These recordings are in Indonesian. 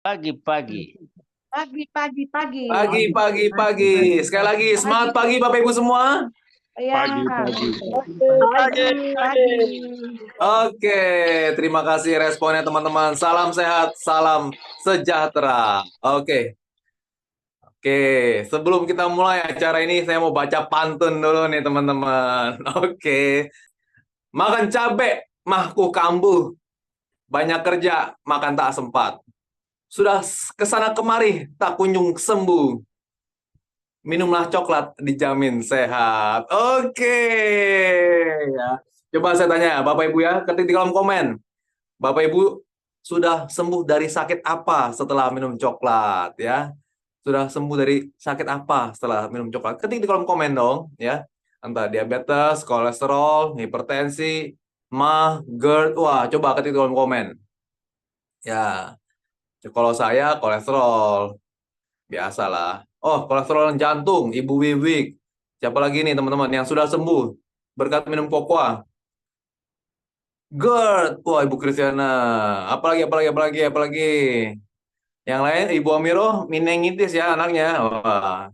Pagi-pagi. Pagi, pagi, pagi. Pagi, pagi, pagi. Sekali lagi, Pagi. semangat pagi Bapak Ibu semua. Ya, Pagi-pagi. pagi, pagi. Oke, terima kasih responnya teman-teman. Salam sehat, salam sejahtera. Oke, sebelum kita mulai acara ini, saya mau baca pantun dulu nih teman-teman. Oke, makan cabe, mahku kambuh. Banyak kerja, makan tak sempat. Sudah kesana kemari, tak kunjung sembuh. Minumlah coklat, dijamin sehat. Oke, ya. Coba saya tanya, Bapak Ibu ya, ketik di kolom komen. Bapak Ibu sudah sembuh dari sakit apa setelah minum coklat ya? Sudah sembuh dari sakit apa setelah minum coklat? Ketik di kolom komen dong ya. Entah diabetes, kolesterol, hipertensi, mah, GERD. Wah, coba ketik di kolom komen. Ya, kalau saya kolesterol. Biasalah. Oh, kolesterol jantung, Ibu Wiwik. Siapa lagi nih teman-teman yang sudah sembuh berkat minum kokoa? GERD. Wah, Ibu Kristiana. Apalagi. Yang lain, Ibu Amiro, meningitis ya anaknya. Wah,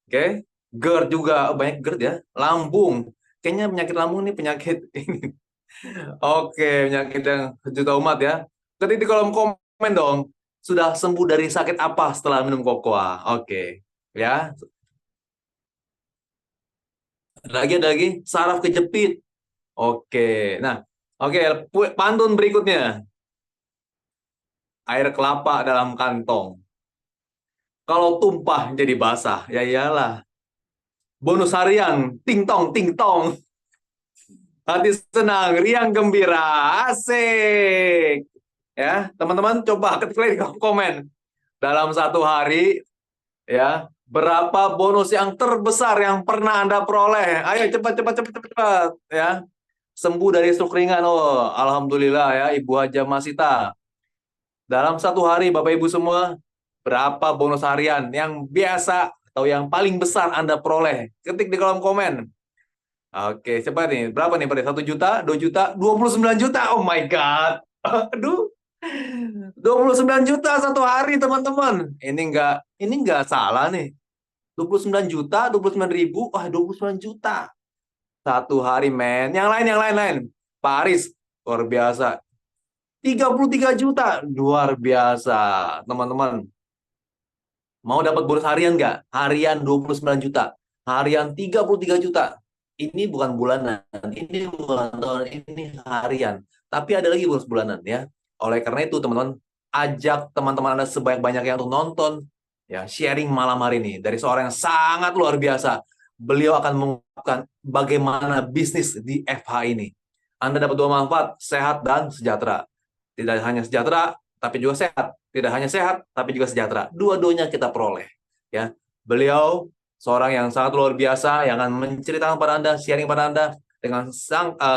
oke. GERD juga. Oh, banyak GERD ya. Lambung. Kayaknya penyakit lambung nih penyakit ini. Oke, penyakit yang juta umat ya. Ketik di kolom komen dong. Sudah sembuh dari sakit apa setelah minum kokoa? Oke. Ya, ada lagi saraf kejepit. Oke. Nah, oke, pantun berikutnya. Air kelapa dalam kantong. Kalau tumpah jadi basah, ya iyalah. Bonus harian, ting tong, ting tong. Hati senang, riang gembira, asik. Ya, teman-teman coba ketik lagi di kolom komen. Dalam satu hari, ya, berapa bonus yang terbesar yang pernah Anda peroleh? Ayo cepat, ya. Sembuh dari stroke ringan. Oh, alhamdulillah ya Ibu Haja Masita. Dalam satu hari Bapak Ibu semua, berapa bonus harian yang biasa atau yang paling besar Anda peroleh? Ketik di kolom komen. Oke, cepat nih. Berapa nih? Pada 1 juta, 2 juta, 29 juta. Oh my God. Aduh. 29 juta satu hari, teman-teman. Ini enggak salah nih. 29 juta, 29 ribu. Wah, 29 juta. Satu hari, men. Yang lain. Pak Aris, luar biasa. 33 juta, luar biasa. Teman-teman, mau dapat bonus harian nggak? Harian 29 juta. Harian 33 juta. Ini bukan bulanan. Ini bukan tahun, ini harian. Tapi ada lagi bonus bulanan ya. Oleh karena itu, teman-teman, ajak teman-teman Anda sebanyak-banyaknya untuk nonton ya sharing malam hari ini dari seorang yang sangat luar biasa. Beliau akan mengungkapkan bagaimana bisnis di FH ini. Anda dapat dua manfaat, sehat dan sejahtera. Tidak hanya sejahtera, tapi juga sehat. Tidak hanya sehat, tapi juga sejahtera. Dua-duanya kita peroleh. Ya, beliau seorang yang sangat luar biasa yang akan menceritakan pada Anda, sharing pada Anda dengan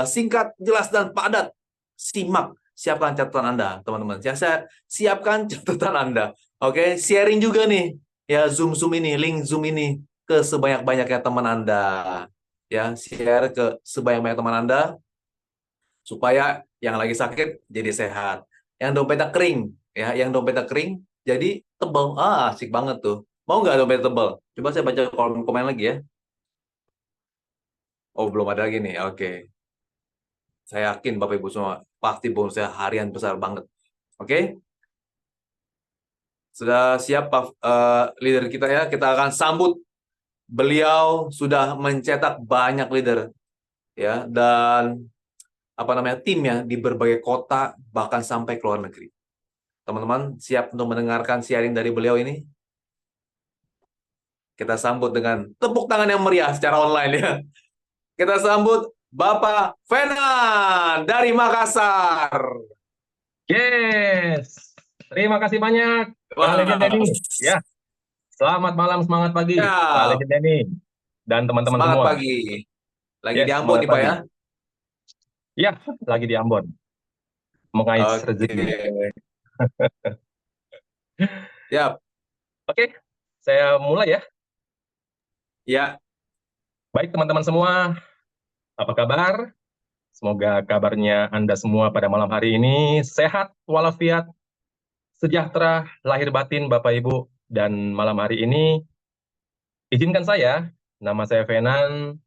singkat, jelas dan padat. Simak, siapkan catatan Anda, teman-teman. Siapkan catatan Anda. Oke, sharing juga nih ya Zoom ini, link Zoom ini ke sebanyak-banyaknya teman Anda. Ya, share ke sebanyak-banyak teman Anda supaya yang lagi sakit jadi sehat. Yang dompetnya kering, ya, yang dompetnya kering jadi tebal. Ah, asik banget tuh. Mau nggak dompet tebal? Coba saya baca kolom komen lagi ya. Oh, belum ada lagi nih. Oke. Saya yakin Bapak Ibu semua pasti bonusnya harian besar banget. Oke? Sudah siap Pak leader kita ya? Kita akan sambut beliau sudah mencetak banyak leader ya dan apa namanya timnya di berbagai kota bahkan sampai ke luar negeri. Teman-teman, siap untuk mendengarkan sharing dari beliau ini? Kita sambut dengan tepuk tangan yang meriah secara online ya. Kita sambut Bapak Fenan dari Makassar. Yes, terima kasih banyak Kak Legend Wah, Denny. Ya, selamat malam, semangat pagi Kak ya, Legend Denny dan teman-teman semangat semua. pagi. Lagi di Yes, Ambon semangat nih Pak ya? pagi. Ya, lagi di Ambon, mengais Oke, rezeki. ya, Oke, saya mulai ya. ya, Baik teman-teman semua, apa kabar? Semoga kabarnya Anda semua pada malam hari ini sehat walafiat, sejahtera lahir batin Bapak Ibu, dan malam hari ini izinkan saya, nama saya Venan,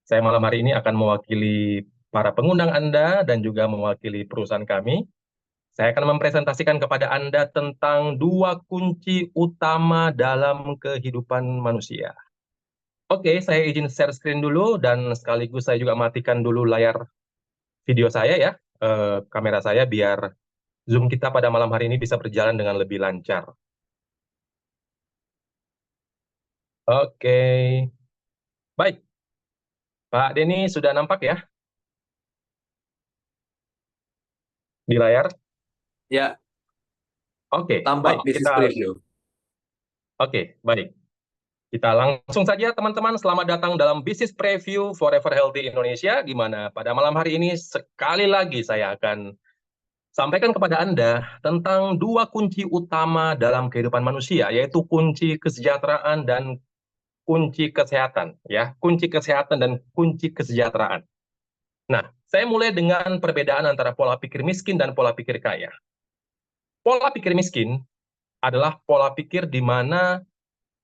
saya malam hari ini akan mewakili para pengundang Anda dan juga mewakili perusahaan kami. Saya akan mempresentasikan kepada Anda tentang dua kunci utama dalam kehidupan manusia. Oke, saya izin share screen dulu dan sekaligus saya juga matikan dulu layar video saya ya, kamera saya biar Zoom kita pada malam hari ini bisa berjalan dengan lebih lancar. Oke, baik. Pak Denny sudah nampak ya di layar? Ya, Oke, tampak baik. bisnis preview. Oke, baik. Kita langsung saja teman-teman, selamat datang dalam Business Preview Forever Healthy Indonesia, di mana pada malam hari ini sekali lagi saya akan sampaikan kepada Anda tentang dua kunci utama dalam kehidupan manusia, yaitu kunci kesejahteraan dan kunci kesehatan. Ya, kunci kesehatan dan kunci kesejahteraan. Nah, saya mulai dengan perbedaan antara pola pikir miskin dan pola pikir kaya. Pola pikir miskin adalah pola pikir di mana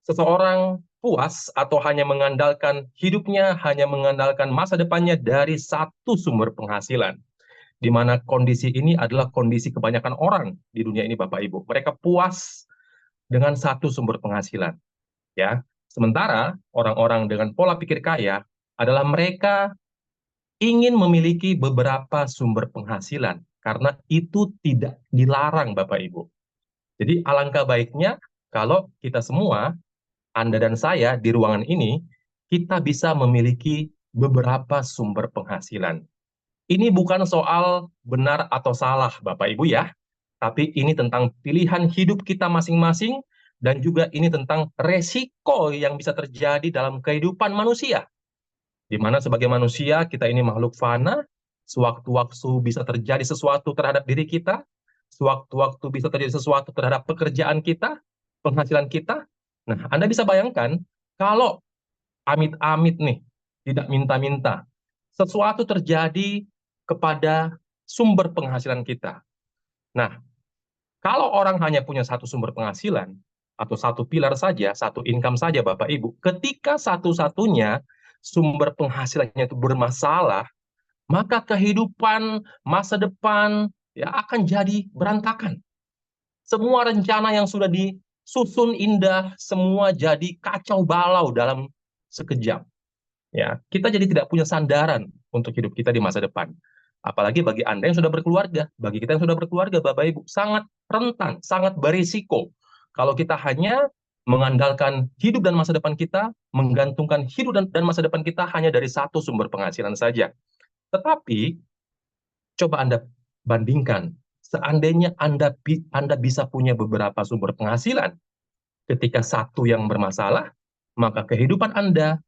seseorang puas atau hanya mengandalkan hidupnya, hanya mengandalkan masa depannya dari satu sumber penghasilan. Di mana kondisi ini adalah kondisi kebanyakan orang di dunia ini, Bapak Ibu. Mereka puas dengan satu sumber penghasilan. Ya. Sementara orang-orang dengan pola pikir kaya adalah mereka ingin memiliki beberapa sumber penghasilan karena itu tidak dilarang, Bapak Ibu. Jadi alangkah baiknya kalau kita semua, Anda dan saya di ruangan ini, kita bisa memiliki beberapa sumber penghasilan. Ini bukan soal benar atau salah, Bapak Ibu ya, tapi ini tentang pilihan hidup kita masing-masing dan juga ini tentang resiko yang bisa terjadi dalam kehidupan manusia. Di mana sebagai manusia kita ini makhluk fana, sewaktu-waktu bisa terjadi sesuatu terhadap diri kita, sewaktu-waktu bisa terjadi sesuatu terhadap pekerjaan kita, penghasilan kita. Nah, Anda bisa bayangkan kalau amit-amit nih, tidak minta-minta, sesuatu terjadi kepada sumber penghasilan kita. Nah, kalau orang hanya punya satu sumber penghasilan, atau satu pilar saja, satu income saja Bapak Ibu, ketika satu-satunya sumber penghasilannya itu bermasalah, maka kehidupan masa depan ya akan jadi berantakan. Semua rencana yang sudah disusun indah, semua jadi kacau balau dalam sekejap. Ya, kita jadi tidak punya sandaran untuk hidup kita di masa depan. Apalagi bagi Anda yang sudah berkeluarga, bagi kita yang sudah berkeluarga, Bapak Ibu, sangat rentan, sangat berisiko. Kalau kita hanya mengandalkan hidup dan masa depan kita, menggantungkan hidup dan masa depan kita hanya dari satu sumber penghasilan saja. Tetapi, coba Anda bandingkan, seandainya Anda bisa punya beberapa sumber penghasilan, ketika satu yang bermasalah, maka kehidupan Anda,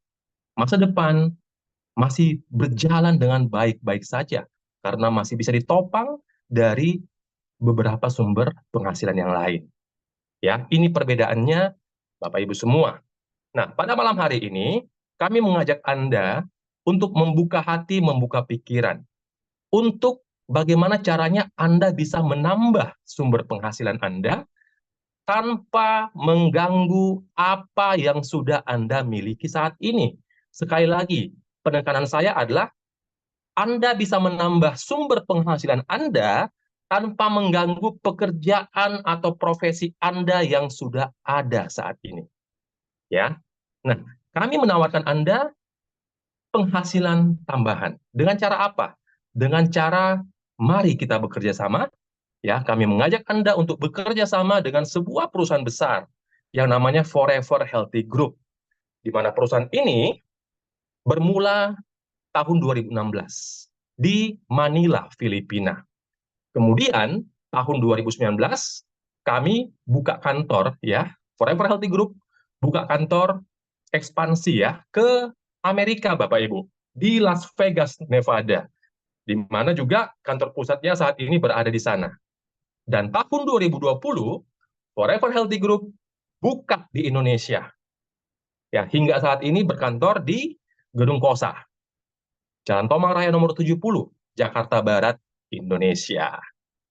masa depan, masih berjalan dengan baik-baik saja karena masih bisa ditopang dari beberapa sumber penghasilan yang lain. Ya, ini perbedaannya Bapak Ibu semua. Nah, pada malam hari ini kami mengajak Anda untuk membuka hati, membuka pikiran untuk bagaimana caranya Anda bisa menambah sumber penghasilan Anda tanpa mengganggu apa yang sudah Anda miliki saat ini. Sekali lagi, penekanan saya adalah Anda bisa menambah sumber penghasilan Anda tanpa mengganggu pekerjaan atau profesi Anda yang sudah ada saat ini. Ya. Nah, kami menawarkan Anda penghasilan tambahan. Dengan cara apa? Dengan cara mari kita bekerja sama. Ya, kami mengajak Anda untuk bekerja sama dengan sebuah perusahaan besar yang namanya Forever Healthy Group. Di mana perusahaan ini bermula tahun 2016 di Manila, Filipina. Kemudian tahun 2019 kami buka kantor ya, Forever Healthy Group buka kantor ekspansi ya ke Amerika Bapak Ibu, di Las Vegas, Nevada. Di mana juga kantor pusatnya saat ini berada di sana. Dan tahun 2020 Forever Healthy Group buka di Indonesia. Ya, hingga saat ini berkantor di Gedung Kosa, Jalan Tomang Raya nomor 70, Jakarta Barat, Indonesia.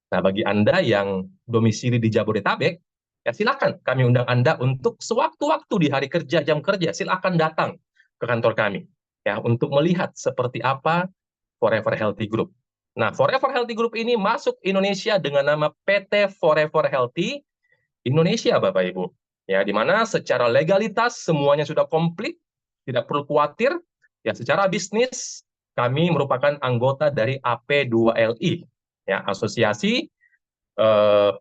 Nah, bagi Anda yang domisili di Jabodetabek, ya silakan kami undang Anda untuk sewaktu-waktu di hari kerja, jam kerja, silakan datang ke kantor kami ya untuk melihat seperti apa Forever Healthy Group. Nah, Forever Healthy Group ini masuk Indonesia dengan nama PT Forever Healthy Indonesia, Bapak Ibu. Ya, di mana secara legalitas semuanya sudah komplit, tidak perlu khawatir. Ya, secara bisnis kami merupakan anggota dari AP2LI, ya, Asosiasi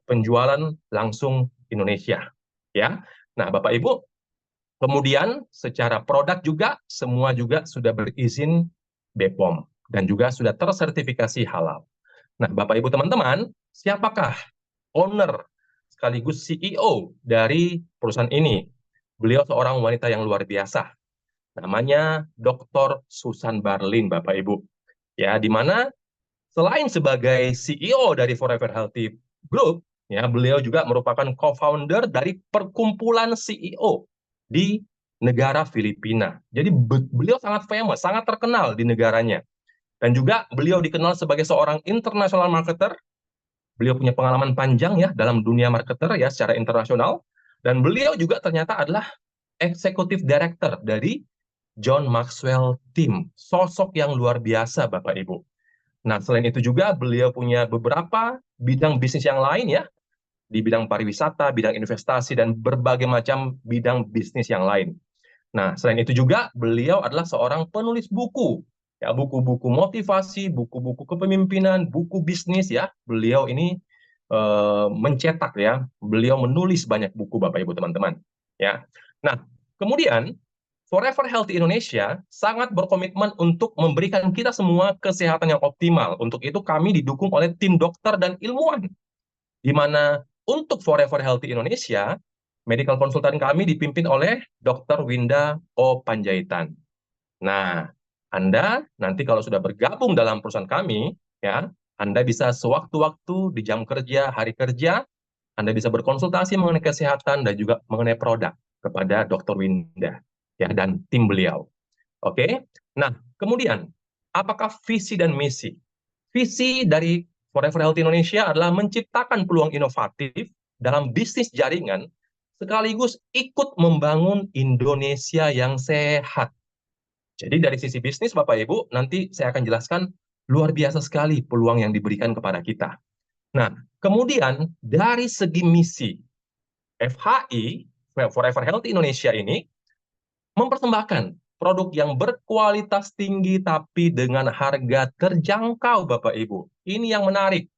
Penjualan Langsung Indonesia. Ya, nah Bapak Ibu, kemudian secara produk juga semua juga sudah berizin BPOM dan juga sudah tersertifikasi halal. Nah, Bapak Ibu teman-teman, siapakah owner sekaligus CEO dari perusahaan ini? Beliau seorang wanita yang luar biasa. Namanya Dr. Susan Barlin, Bapak Ibu. Ya, di mana selain sebagai CEO dari Forever Healthy Group, ya, beliau juga merupakan co-founder dari perkumpulan CEO di negara Filipina. Jadi beliau sangat famous, sangat terkenal di negaranya. Dan juga beliau dikenal sebagai seorang international marketer. Beliau punya pengalaman panjang ya dalam dunia marketer ya secara internasional. Dan beliau juga ternyata adalah executive director dari John Maxwell Team. Sosok yang luar biasa, Bapak Ibu. Nah, selain itu juga beliau punya beberapa bidang bisnis yang lain ya, di bidang pariwisata, bidang investasi, dan berbagai macam bidang bisnis yang lain. Nah, selain itu juga beliau adalah seorang penulis buku, ya, buku-buku motivasi, buku-buku kepemimpinan, buku bisnis ya. Beliau ini mencetak ya, beliau menulis banyak buku Bapak Ibu teman-teman, ya. Nah, kemudian Forever Healthy Indonesia sangat berkomitmen untuk memberikan kita semua kesehatan yang optimal. Untuk itu kami didukung oleh tim dokter dan ilmuwan, di mana untuk Forever Healthy Indonesia, medical konsultan kami dipimpin oleh Dr. Winda O. Panjaitan. Nah, Anda nanti kalau sudah bergabung dalam perusahaan kami, ya, Anda bisa sewaktu-waktu di jam kerja, hari kerja, Anda bisa berkonsultasi mengenai kesehatan dan juga mengenai produk kepada Dr. Winda, ya, dan tim beliau. Oke. Nah, kemudian apakah visi dan misi? Visi dari Forever Healthy Indonesia adalah menciptakan peluang inovatif dalam bisnis jaringan sekaligus ikut membangun Indonesia yang sehat. Jadi dari sisi bisnis Bapak Ibu, nanti saya akan jelaskan luar biasa sekali peluang yang diberikan kepada kita. Nah, kemudian dari segi misi, FHI, Forever Healthy Indonesia ini, mempersembahkan produk yang berkualitas tinggi tapi dengan harga terjangkau Bapak Ibu. Ini yang menarik.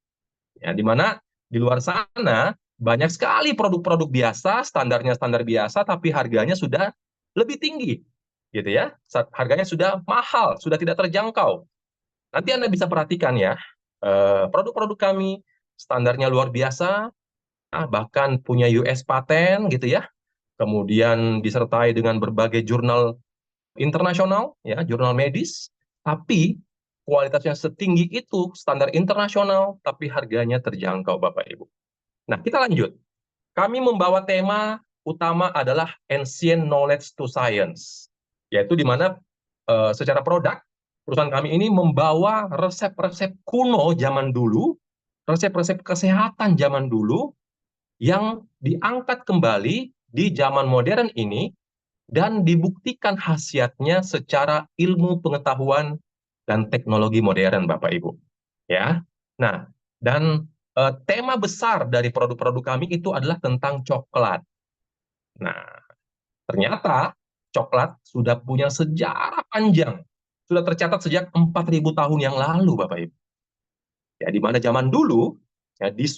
Ya, di mana di luar sana banyak sekali produk-produk biasa, standarnya standar biasa tapi harganya sudah lebih tinggi. Gitu ya. Harganya sudah mahal, sudah tidak terjangkau. Nanti Anda bisa perhatikan ya, produk-produk kami standarnya luar biasa, bahkan punya US patent gitu ya. Kemudian disertai dengan berbagai jurnal internasional, ya, jurnal medis, tapi kualitasnya setinggi itu, standar internasional, tapi harganya terjangkau, Bapak Ibu. Nah, kita lanjut. Kami membawa tema utama adalah Ancient Knowledge to Science, yaitu di mana secara produk, perusahaan kami ini membawa resep-resep kuno zaman dulu, resep-resep kesehatan zaman dulu, yang diangkat kembali di zaman modern ini, dan dibuktikan khasiatnya secara ilmu pengetahuan dan teknologi modern, Bapak Ibu. Ya. Nah, dan tema besar dari produk-produk kami itu adalah tentang coklat. Nah, ternyata coklat sudah punya sejarah panjang. Sudah tercatat sejak 4.000 tahun yang lalu, Bapak Ibu. Ya, di mana zaman dulu, ya, di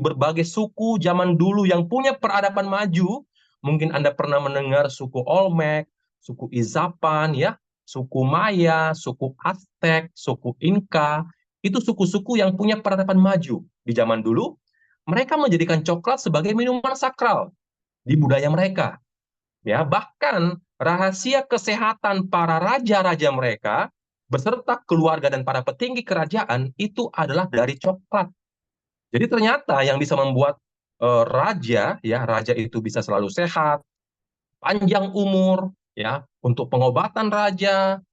berbagai suku zaman dulu yang punya peradaban maju, mungkin Anda pernah mendengar suku Olmec, suku Izapan, ya, suku Maya, suku Aztec, suku Inka, itu suku-suku yang punya peradaban maju di zaman dulu. Mereka menjadikan coklat sebagai minuman sakral di budaya mereka. Ya, bahkan rahasia kesehatan para raja-raja mereka beserta keluarga dan para petinggi kerajaan itu adalah dari coklat. Jadi ternyata yang bisa membuat raja itu bisa selalu sehat, panjang umur, ya, untuk pengobatan raja,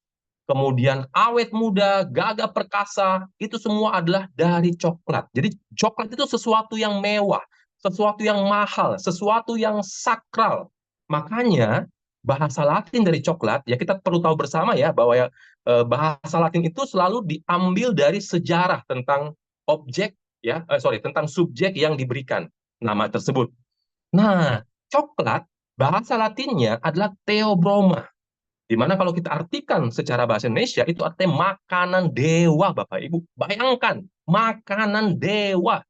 kemudian awet muda, gagah perkasa, itu semua adalah dari coklat. Jadi coklat itu sesuatu yang mewah, sesuatu yang mahal, sesuatu yang sakral. Makanya bahasa Latin dari coklat, ya kita perlu tahu bersama ya bahwa bahasa Latin itu selalu diambil dari sejarah tentang objek tentang subjek yang diberikan nama tersebut. Nah, coklat bahasa Latinnya adalah theobroma, di mana kalau kita artikan secara bahasa Indonesia itu artinya makanan dewa, Bapak Ibu. Bayangkan, makanan dewa.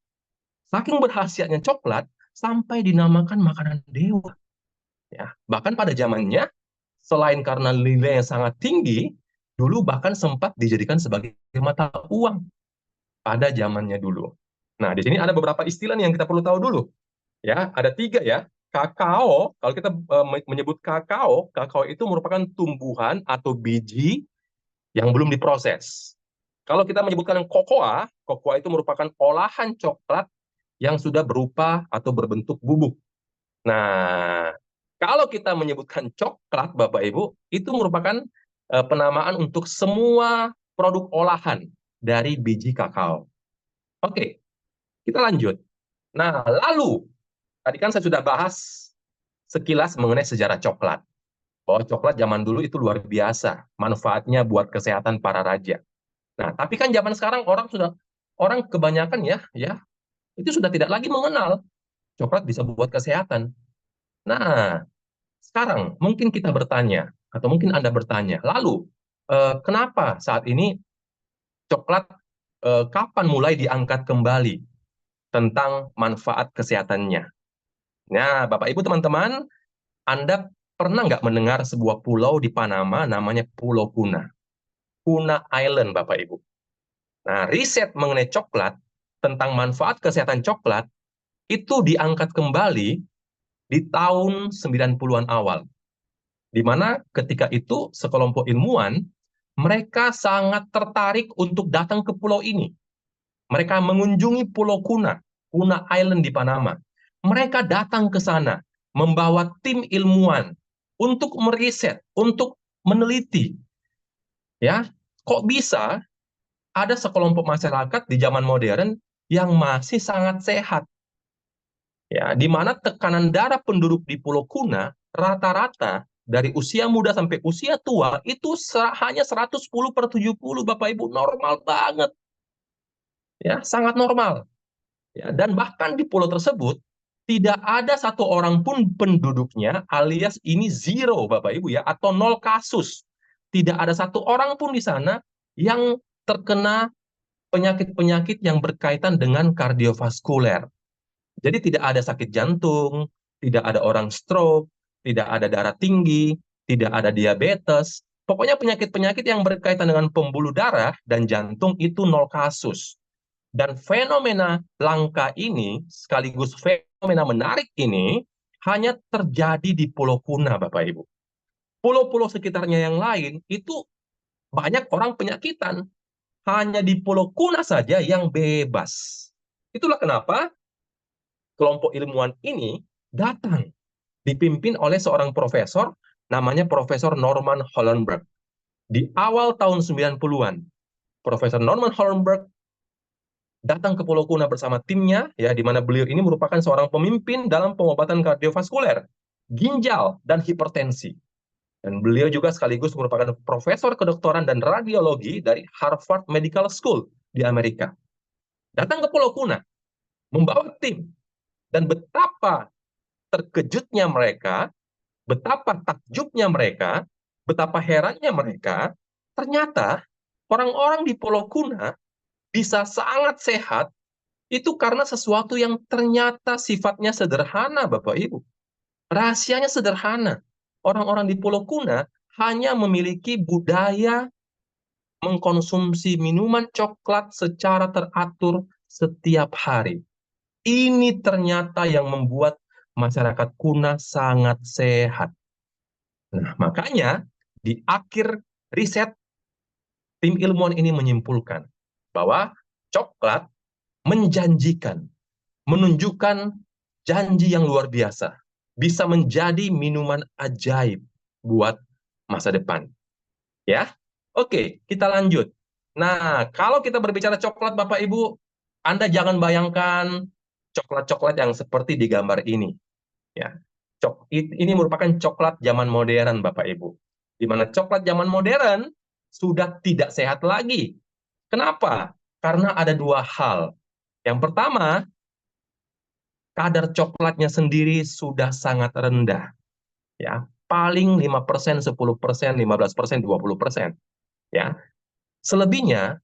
Saking berkhasiatnya coklat sampai dinamakan makanan dewa. Ya, bahkan pada zamannya selain karena nilainya sangat tinggi, dulu bahkan sempat dijadikan sebagai mata uang pada zamannya dulu. Nah, di sini ada beberapa istilah nih yang kita perlu tahu dulu. Ya, ada 3 ya. Kakao, kalau kita menyebut kakao, kakao itu merupakan tumbuhan atau biji yang belum diproses. Kalau kita menyebutkan kokoa, kokoa itu merupakan olahan coklat yang sudah berupa atau berbentuk bubuk. Nah, kalau kita menyebutkan coklat, Bapak Ibu, itu merupakan penamaan untuk semua produk olahan dari biji kakao. Oke, kita lanjut. Nah, lalu tadi kan saya sudah bahas sekilas mengenai sejarah coklat. Bahwa coklat zaman dulu itu luar biasa, manfaatnya buat kesehatan para raja. Nah, tapi kan zaman sekarang orang kebanyakan itu sudah tidak lagi mengenal coklat bisa buat kesehatan. Nah, sekarang mungkin kita bertanya atau mungkin Anda bertanya, lalu kenapa saat ini coklat kapan mulai diangkat kembali tentang manfaat kesehatannya? Nah, Bapak Ibu teman-teman, Anda pernah nggak mendengar sebuah pulau di Panama namanya Pulau Kuna? Kuna Island, Bapak Ibu. Nah, riset mengenai coklat, tentang manfaat kesehatan coklat, itu diangkat kembali di tahun 90-an awal. Di mana ketika itu sekelompok ilmuwan, mereka sangat tertarik untuk datang ke pulau ini. Mereka mengunjungi Pulau Kuna, Kuna Island di Panama. Mereka datang ke sana, membawa tim ilmuwan untuk meriset, untuk meneliti. Ya, kok bisa ada sekelompok masyarakat di zaman modern yang masih sangat sehat? Ya, di mana tekanan darah penduduk di Pulau Kuna rata-rata dari usia muda sampai usia tua itu hanya 110/70, Bapak Ibu, normal banget. Ya, sangat normal. Ya, dan bahkan di pulau tersebut tidak ada satu orang pun penduduknya alias ini zero, Bapak Ibu ya, atau 0 kasus. Tidak ada satu orang pun di sana yang terkena penyakit-penyakit yang berkaitan dengan kardiovaskuler. Jadi tidak ada sakit jantung, tidak ada orang stroke, tidak ada darah tinggi, tidak ada diabetes. Pokoknya penyakit-penyakit yang berkaitan dengan pembuluh darah dan jantung itu 0 kasus. Dan fenomena langka ini, sekaligus fenomena menarik ini, hanya terjadi di Pulau Kuna, Bapak Ibu. Pulau-pulau sekitarnya yang lain, itu banyak orang penyakitan. Hanya di Pulau Kuna saja yang bebas. Itulah kenapa kelompok ilmuwan ini datang, dipimpin oleh seorang profesor, namanya Profesor Norman Hollenberg. Di awal tahun 90-an, Profesor Norman Hollenberg datang ke Pulau Kuna bersama timnya, ya, di mana beliau ini merupakan seorang pemimpin dalam pengobatan kardiovaskuler, ginjal, dan hipertensi. Dan beliau juga sekaligus merupakan profesor kedokteran dan radiologi dari Harvard Medical School di Amerika. Datang ke Pulau Kuna, membawa tim, dan betapa terkejutnya mereka, betapa takjubnya mereka, betapa herannya mereka, ternyata orang-orang di Pulau Kuna bisa sangat sehat, itu karena sesuatu yang ternyata sifatnya sederhana, Bapak Ibu. Rahasianya sederhana. Orang-orang di Pulau Kuna hanya memiliki budaya mengkonsumsi minuman coklat secara teratur setiap hari. Ini ternyata yang membuat masyarakat Kuna sangat sehat. Nah, makanya di akhir riset, tim ilmuwan ini menyimpulkan bahwa coklat menjanjikan, menunjukkan janji yang luar biasa, bisa menjadi minuman ajaib buat masa depan. Ya, Oke, kita lanjut. Nah, kalau kita berbicara coklat, Bapak Ibu, Anda jangan bayangkan coklat-coklat yang seperti di gambar ini. Ya, ini merupakan coklat zaman modern, Bapak Ibu. Di mana coklat zaman modern sudah tidak sehat lagi. Kenapa? Karena ada dua hal. Yang pertama, kadar coklatnya sendiri sudah sangat rendah. Ya, paling 5%, 10%, 15%, 20%. Ya, selebihnya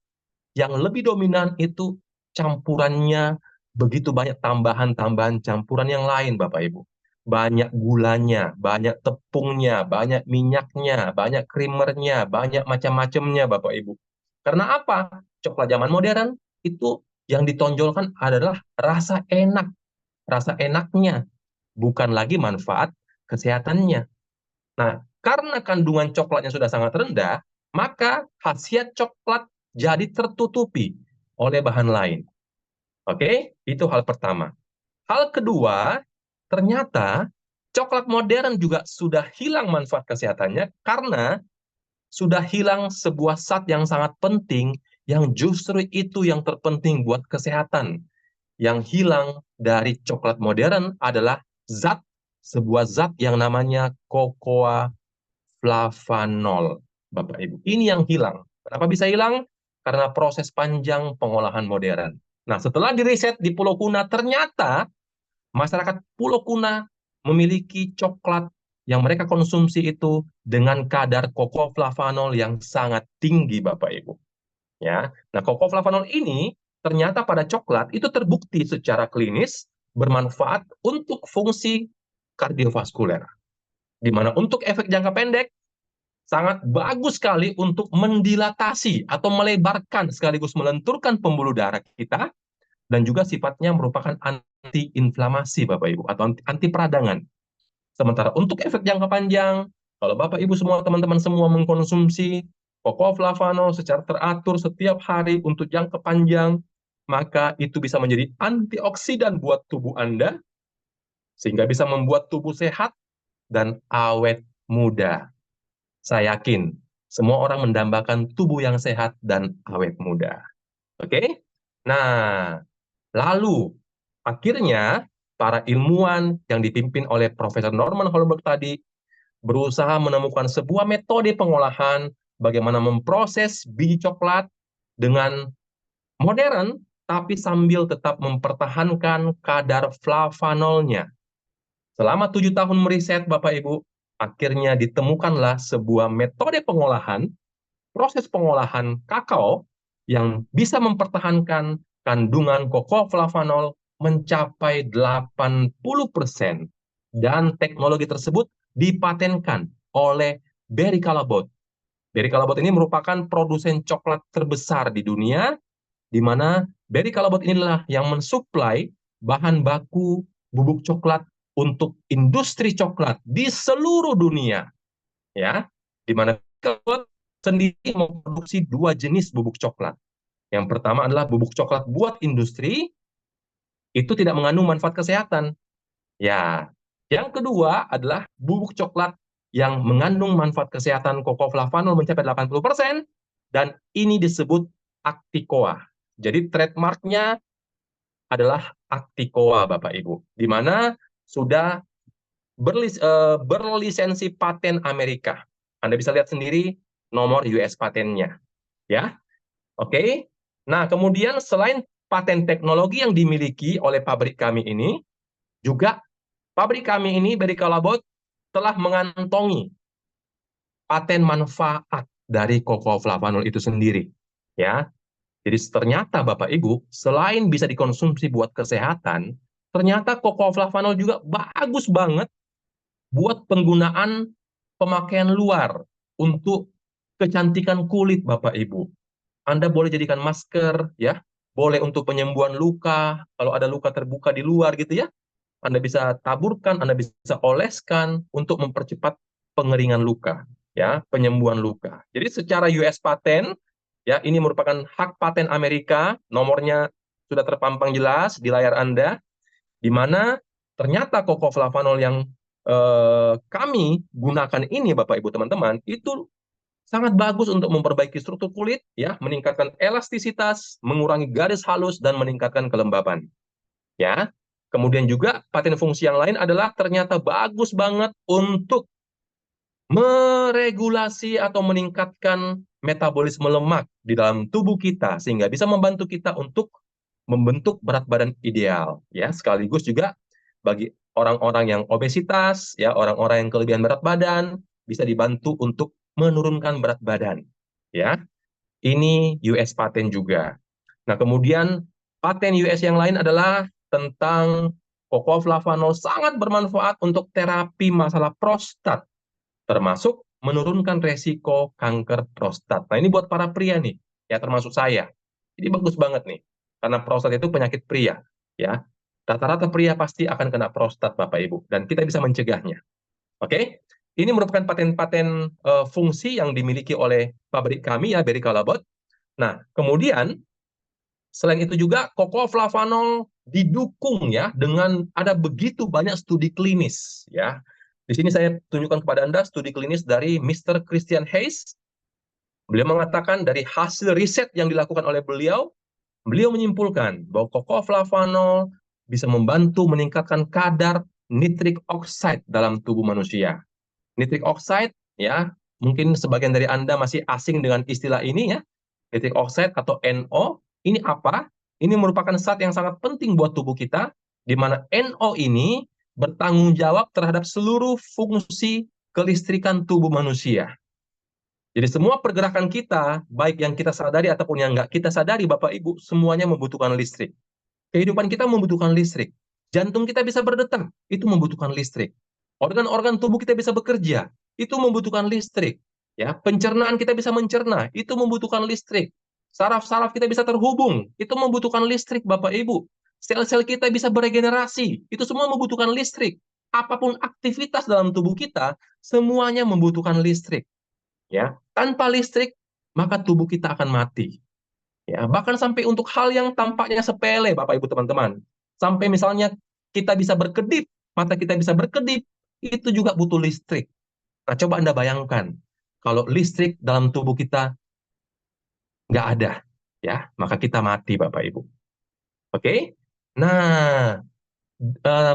yang lebih dominan itu campurannya begitu banyak tambahan-tambahan campuran yang lain, Bapak Ibu. Banyak gulanya, banyak tepungnya, banyak minyaknya, banyak krimernya, banyak macam-macamnya, Bapak Ibu. Karena apa? Coklat zaman modern itu yang ditonjolkan adalah rasa enak, rasa enaknya, bukan lagi manfaat kesehatannya. Nah, karena kandungan coklatnya sudah sangat rendah, maka khasiat coklat jadi tertutupi oleh bahan lain. Oke, itu hal pertama. Hal kedua, ternyata coklat modern juga sudah hilang manfaat kesehatannya karena sudah hilang sebuah zat yang sangat penting yang justru itu yang terpenting buat kesehatan. Yang hilang dari coklat modern adalah sebuah zat yang namanya cocoa flavanol, Bapak Ibu. Ini yang hilang. Kenapa bisa hilang? Karena proses panjang pengolahan modern. Nah, setelah diriset di Pulau Kuna, ternyata masyarakat Pulau Kuna memiliki coklat yang mereka konsumsi itu dengan kadar flavanol yang sangat tinggi, Bapak Ibu. Ya, nah flavanol ini ternyata pada coklat itu terbukti secara klinis bermanfaat untuk fungsi kardiovaskuler. Di mana untuk efek jangka pendek sangat bagus sekali untuk mendilatasi atau melebarkan sekaligus melenturkan pembuluh darah kita dan juga sifatnya merupakan anti-inflamasi Bapak Ibu atau anti peradangan. Sementara untuk efek jangka panjang, kalau Bapak Ibu semua teman-teman semua mengkonsumsi flavanol secara teratur setiap hari untuk jangka panjang, maka itu bisa menjadi antioksidan buat tubuh Anda sehingga bisa membuat tubuh sehat dan awet muda. Saya yakin semua orang mendambakan tubuh yang sehat dan awet muda. Oke? Nah, lalu akhirnya para ilmuwan yang dipimpin oleh Profesor Norman Holberg tadi berusaha menemukan sebuah metode pengolahan bagaimana memproses biji coklat dengan modern tapi sambil tetap mempertahankan kadar flavanolnya. Selama 7 tahun meriset, Bapak Ibu, akhirnya ditemukanlah sebuah metode pengolahan, proses pengolahan kakao yang bisa mempertahankan kandungan flavanol mencapai 80% dan teknologi tersebut dipatenkan oleh Barry Callebaut. Barry Callebaut ini merupakan produsen coklat terbesar di dunia, di mana Barry Callebaut inilah yang mensuplai bahan baku bubuk coklat untuk industri coklat di seluruh dunia, ya, di mana Callebaut sendiri memproduksi 2 jenis bubuk coklat. Yang pertama adalah bubuk coklat buat industri, itu tidak mengandung manfaat kesehatan. Ya, yang kedua adalah bubuk coklat yang mengandung manfaat kesehatan flavanol mencapai 80% dan ini disebut Acticoa. Jadi trademarknya adalah Acticoa, Bapak Ibu, di mana sudah berlisensi paten Amerika. Anda bisa lihat sendiri nomor US patennya, ya. Oke. Nah, kemudian selain paten teknologi yang dimiliki oleh pabrik kami ini, juga pabrik kami ini, Barry Callebaut, telah mengantongi paten manfaat dari flavanol itu sendiri, ya. Jadi ternyata Bapak Ibu, selain bisa dikonsumsi buat kesehatan, ternyata flavanol juga bagus banget buat penggunaan pemakaian luar untuk kecantikan kulit Bapak Ibu. Anda boleh jadikan masker, ya, boleh untuk penyembuhan luka, kalau ada luka terbuka di luar gitu ya, Anda bisa taburkan, Anda bisa oleskan untuk mempercepat pengeringan luka, ya, penyembuhan luka. Jadi secara US paten, ya, ini merupakan hak paten Amerika, nomornya sudah terpampang jelas di layar Anda, di mana ternyata flavanol yang kami gunakan ini, Bapak Ibu teman-teman, itu sangat bagus untuk memperbaiki struktur kulit, ya, meningkatkan elastisitas, mengurangi garis halus, dan meningkatkan kelembaban. Ya, kemudian juga paten fungsi yang lain adalah ternyata bagus banget untuk meregulasi atau meningkatkan metabolisme lemak di dalam tubuh kita sehingga bisa membantu kita untuk membentuk berat badan ideal, ya, sekaligus juga bagi orang-orang yang obesitas, ya, orang-orang yang kelebihan berat badan bisa dibantu untuk menurunkan berat badan, ya. Ini US paten juga. Nah, kemudian paten US yang lain adalah tentang cocoa flavanol sangat bermanfaat untuk terapi masalah prostat, termasuk menurunkan resiko kanker prostat. Nah, ini buat para pria nih, ya, termasuk saya. Ini bagus banget nih, karena prostat itu penyakit pria, ya. Rata-rata pria pasti akan kena prostat, Bapak Ibu, dan kita bisa mencegahnya. Oke? Ini merupakan paten-paten fungsi yang dimiliki oleh pabrik kami, ya, Berry Callebaut. Nah, kemudian selain itu juga cocoa flavanol didukung, ya, dengan ada begitu banyak studi klinis, ya. Di sini saya tunjukkan kepada Anda studi klinis dari Mr. Christian Hayes. Beliau mengatakan dari hasil riset yang dilakukan oleh beliau menyimpulkan bahwa cocoa flavanol bisa membantu meningkatkan kadar nitric oxide dalam tubuh manusia. Nitric oxide, ya, mungkin sebagian dari Anda masih asing dengan istilah ini, ya. Nitric oxide atau NO, ini apa? Ini merupakan zat yang sangat penting buat tubuh kita, di mana NO ini bertanggung jawab terhadap seluruh fungsi kelistrikan tubuh manusia. Jadi semua pergerakan kita, baik yang kita sadari ataupun yang nggak kita sadari, Bapak Ibu, semuanya membutuhkan listrik. Kehidupan kita membutuhkan listrik. Jantung kita bisa berdetak, itu membutuhkan listrik. Organ-organ tubuh kita bisa bekerja, itu membutuhkan listrik. Ya, pencernaan kita bisa mencerna, itu membutuhkan listrik. Saraf-saraf kita bisa terhubung, itu membutuhkan listrik, Bapak Ibu. Sel-sel kita bisa beregenerasi, itu semua membutuhkan listrik. Apapun aktivitas dalam tubuh kita, semuanya membutuhkan listrik. Ya, tanpa listrik, maka tubuh kita akan mati. Ya, bahkan sampai untuk hal yang tampaknya sepele, Bapak Ibu teman-teman. Sampai misalnya kita bisa berkedip, mata kita bisa berkedip, itu juga butuh listrik. Nah, coba Anda bayangkan, kalau listrik dalam tubuh kita nggak ada, ya, maka kita mati, Bapak Ibu. Oke? Nah,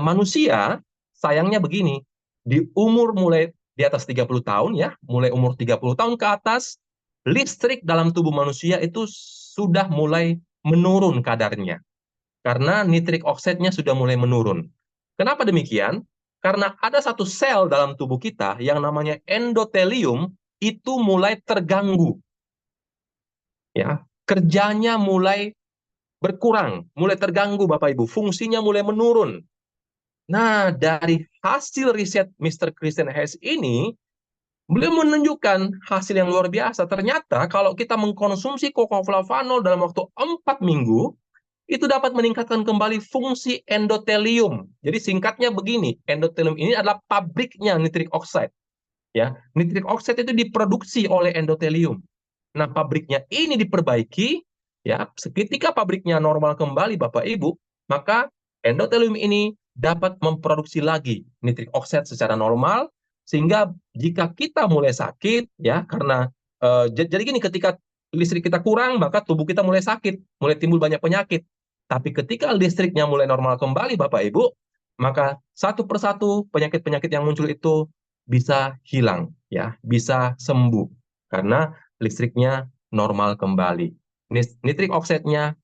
manusia sayangnya begini, di umur mulai di atas 30 tahun, ya, mulai umur 30 tahun ke atas, listrik dalam tubuh manusia itu sudah mulai menurun kadarnya. Karena nitrik oxide-nya sudah mulai menurun. Kenapa demikian? Karena ada satu sel dalam tubuh kita yang namanya endotelium itu mulai terganggu. Ya, kerjanya mulai berkurang, mulai terganggu, Bapak Ibu, fungsinya mulai menurun. Nah, dari hasil riset Mr. Christian Hayes ini, beliau menunjukkan hasil yang luar biasa. Ternyata kalau kita mengkonsumsi cocoa flavanol dalam waktu 4 minggu, itu dapat meningkatkan kembali fungsi endotelium. Jadi singkatnya begini, endotelium ini adalah pabriknya nitrik oxide. Ya, nitrik oxide itu diproduksi oleh endotelium. Nah, pabriknya ini diperbaiki, ya, seketika pabriknya normal kembali, Bapak Ibu, maka endotelium ini dapat memproduksi lagi nitrik oxide secara normal, sehingga jika kita mulai sakit, ya, karena jadi gini, ketika listrik kita kurang, maka tubuh kita mulai sakit, mulai timbul banyak penyakit. Tapi ketika listriknya mulai normal kembali, Bapak Ibu, maka satu persatu penyakit-penyakit yang muncul itu bisa hilang, ya, bisa sembuh karena listriknya normal kembali. Nitrik oxide-nya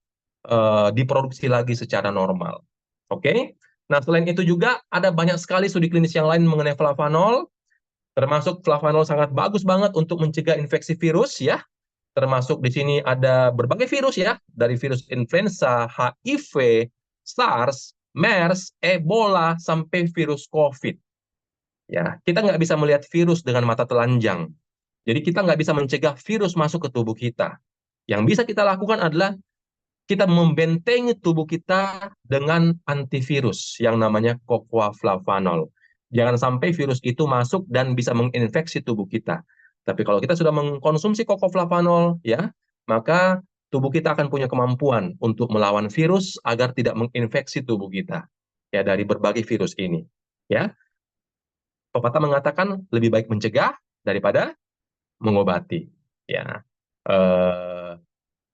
diproduksi lagi secara normal. Oke? Nah, selain itu juga ada banyak sekali studi klinis yang lain mengenai flavanol, termasuk flavanol sangat bagus banget untuk mencegah infeksi virus, ya. Termasuk di sini ada berbagai virus, ya, dari virus influenza, HIV, SARS, MERS, Ebola, sampai virus COVID. Ya, kita nggak bisa melihat virus dengan mata telanjang. Jadi kita nggak bisa mencegah virus masuk ke tubuh kita. Yang bisa kita lakukan adalah kita membentengi tubuh kita dengan antivirus yang namanya cocoa flavanol. Jangan sampai virus itu masuk dan bisa menginfeksi tubuh kita. Tapi kalau kita sudah mengkonsumsi cocoa flavanol, ya, maka tubuh kita akan punya kemampuan untuk melawan virus agar tidak menginfeksi tubuh kita, ya, dari berbagai virus ini. Ya, pepatah mengatakan lebih baik mencegah daripada mengobati. Ya,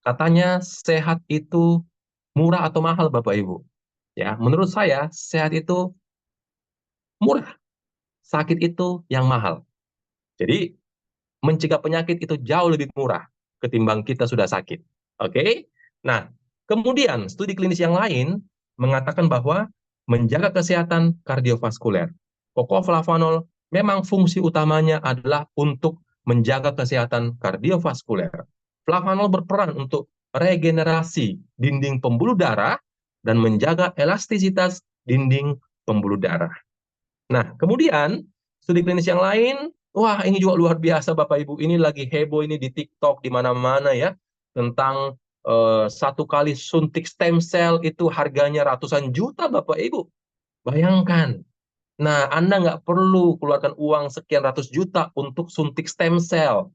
katanya sehat itu murah atau mahal, Bapak Ibu? Ya, menurut saya sehat itu murah, sakit itu yang mahal. Jadi mencegah penyakit itu jauh lebih murah ketimbang kita sudah sakit. Oke? Nah, kemudian studi klinis yang lain mengatakan bahwa menjaga kesehatan kardiovaskuler. Flavanol memang fungsi utamanya adalah untuk menjaga kesehatan kardiovaskuler. Flavanol berperan untuk regenerasi dinding pembuluh darah dan menjaga elastisitas dinding pembuluh darah. Nah, kemudian studi klinis yang lain, wah ini juga luar biasa Bapak Ibu, ini lagi heboh ini di TikTok di mana-mana ya, tentang satu kali suntik stem cell itu harganya ratusan juta Bapak Ibu. Bayangkan. Nah, Anda nggak perlu keluarkan uang sekian ratus juta untuk suntik stem cell.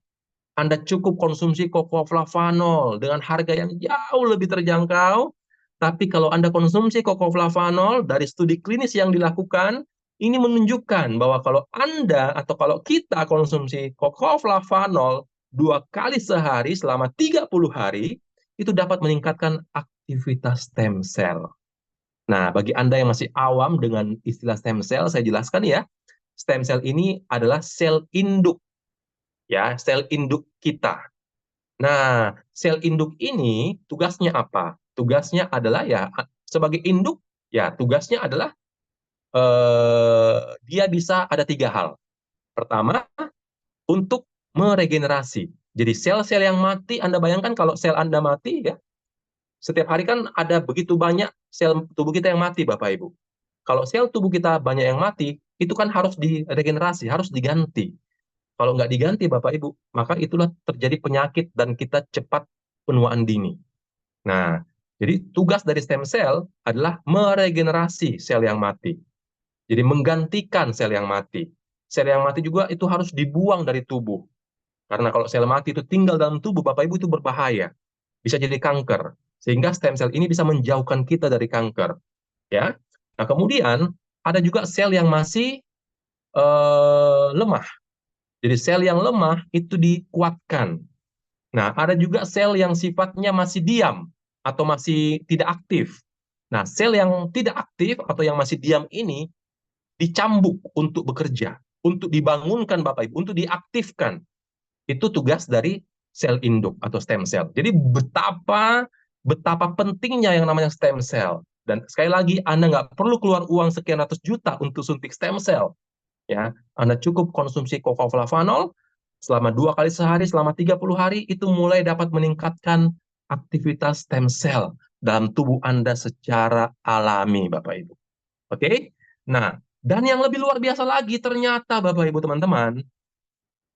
Anda cukup konsumsi flavanol dengan harga yang jauh lebih terjangkau. Tapi kalau Anda konsumsi flavanol dari studi klinis yang dilakukan, ini menunjukkan bahwa kalau Anda atau kalau kita konsumsi flavanol 2 kali sehari selama 30 hari, itu dapat meningkatkan aktivitas stem cell. Nah, bagi Anda yang masih awam dengan istilah stem cell, saya jelaskan ya. Stem cell ini adalah sel induk, ya, sel induk kita. Nah, sel induk ini tugasnya apa? Tugasnya adalah ya sebagai induk, ya tugasnya adalah dia bisa ada 3 hal. Pertama, untuk meregenerasi. Jadi sel-sel yang mati, Anda bayangkan kalau sel Anda mati ya, setiap hari kan ada begitu banyak sel tubuh kita yang mati, Bapak Ibu. Kalau sel tubuh kita banyak yang mati, itu kan harus diregenerasi, harus diganti. Kalau nggak diganti, Bapak Ibu, maka itulah terjadi penyakit dan kita cepat penuaan dini. Nah, jadi tugas dari stem cell adalah meregenerasi sel yang mati. Jadi menggantikan sel yang mati. Sel yang mati juga itu harus dibuang dari tubuh. Karena kalau sel mati itu tinggal dalam tubuh, Bapak Ibu, itu berbahaya. Bisa jadi kanker. Sehingga stem cell ini bisa menjauhkan kita dari kanker. Ya. Nah, kemudian ada juga sel yang masih lemah. Jadi sel yang lemah itu dikuatkan. Nah, ada juga sel yang sifatnya masih diam atau masih tidak aktif. Nah, sel yang tidak aktif atau yang masih diam ini dicambuk untuk bekerja, untuk dibangunkan Bapak Ibu, untuk diaktifkan. Itu tugas dari sel induk atau stem cell. Jadi betapa pentingnya yang namanya stem cell. Dan sekali lagi, Anda nggak perlu keluar uang sekian ratus juta untuk suntik stem cell. Ya, Anda cukup konsumsi flavanol selama 2 kali sehari, selama 30 hari, itu mulai dapat meningkatkan aktivitas stem cell dalam tubuh Anda secara alami, Bapak Ibu. Oke? Nah, dan yang lebih luar biasa lagi, ternyata Bapak Ibu teman-teman,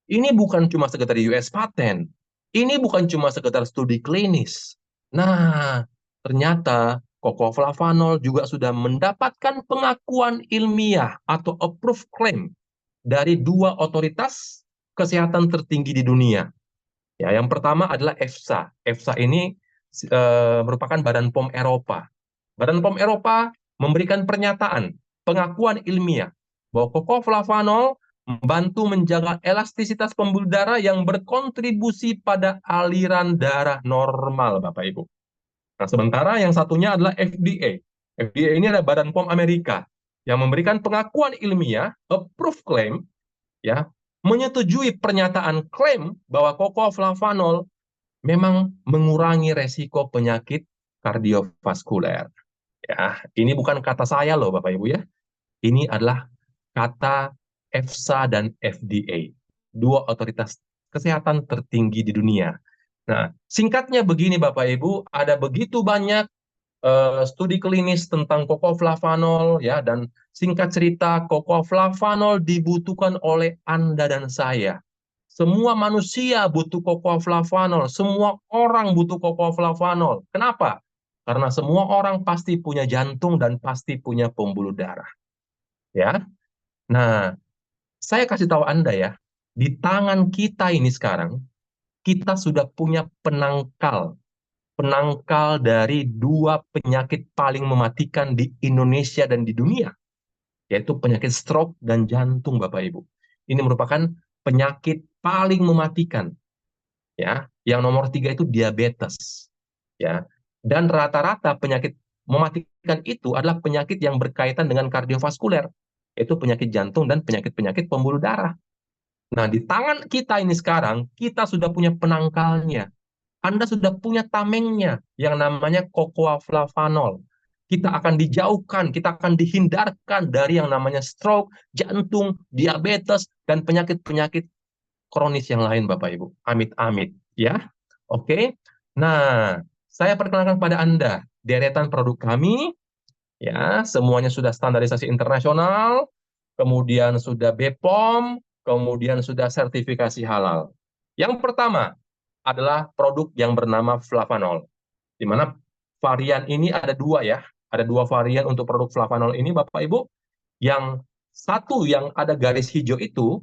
ini bukan cuma sekedar US patent, ini bukan cuma sekedar studi klinis. Nah, ternyata flavanol juga sudah mendapatkan pengakuan ilmiah atau approved claim dari 2 otoritas kesehatan tertinggi di dunia. Ya, yang pertama adalah EFSA. EFSA ini merupakan Badan POM Eropa. Badan POM Eropa memberikan pernyataan, pengakuan ilmiah bahwa flavanol membantu menjaga elastisitas pembuluh darah yang berkontribusi pada aliran darah normal, Bapak Ibu. Nah, sementara yang satunya adalah FDA. FDA ini adalah Badan POM Amerika yang memberikan pengakuan ilmiah, approved claim, ya, menyetujui pernyataan klaim bahwa flavanol memang mengurangi resiko penyakit kardiovaskuler. Ya, ini bukan kata saya loh Bapak Ibu ya. Ini adalah kata EFSA dan FDA, 2 otoritas kesehatan tertinggi di dunia. Nah, singkatnya begini Bapak Ibu, ada begitu banyak studi klinis tentang flavanol ya, dan singkat cerita flavanol dibutuhkan oleh Anda dan saya. Semua manusia butuh flavanol, semua orang butuh flavanol. Kenapa? Karena semua orang pasti punya jantung dan pasti punya pembuluh darah. Ya. Nah, saya kasih tahu Anda ya, di tangan kita ini sekarang kita sudah punya penangkal dari 2 penyakit paling mematikan di Indonesia dan di dunia, yaitu penyakit stroke dan jantung, Bapak Ibu. Ini merupakan penyakit paling mematikan. Ya, yang nomor 3 itu diabetes. Ya, dan rata-rata penyakit mematikan itu adalah penyakit yang berkaitan dengan kardiovaskuler, yaitu penyakit jantung dan penyakit-penyakit pembuluh darah. Nah, di tangan kita ini sekarang, kita sudah punya penangkalnya. Anda sudah punya tamengnya yang namanya cocoa flavanol. Kita akan dijauhkan, kita akan dihindarkan dari yang namanya stroke, jantung, diabetes, dan penyakit-penyakit kronis yang lain, Bapak Ibu. Amit-amit, ya. Oke. Nah, saya perkenalkan kepada Anda deretan produk kami, ya, semuanya sudah standarisasi internasional, kemudian sudah BPOM, kemudian sudah sertifikasi halal. Yang pertama adalah produk yang bernama flavanol, di mana varian ini ada dua ya, ada dua varian untuk produk flavanol ini, Bapak Ibu. Yang satu yang ada garis hijau itu,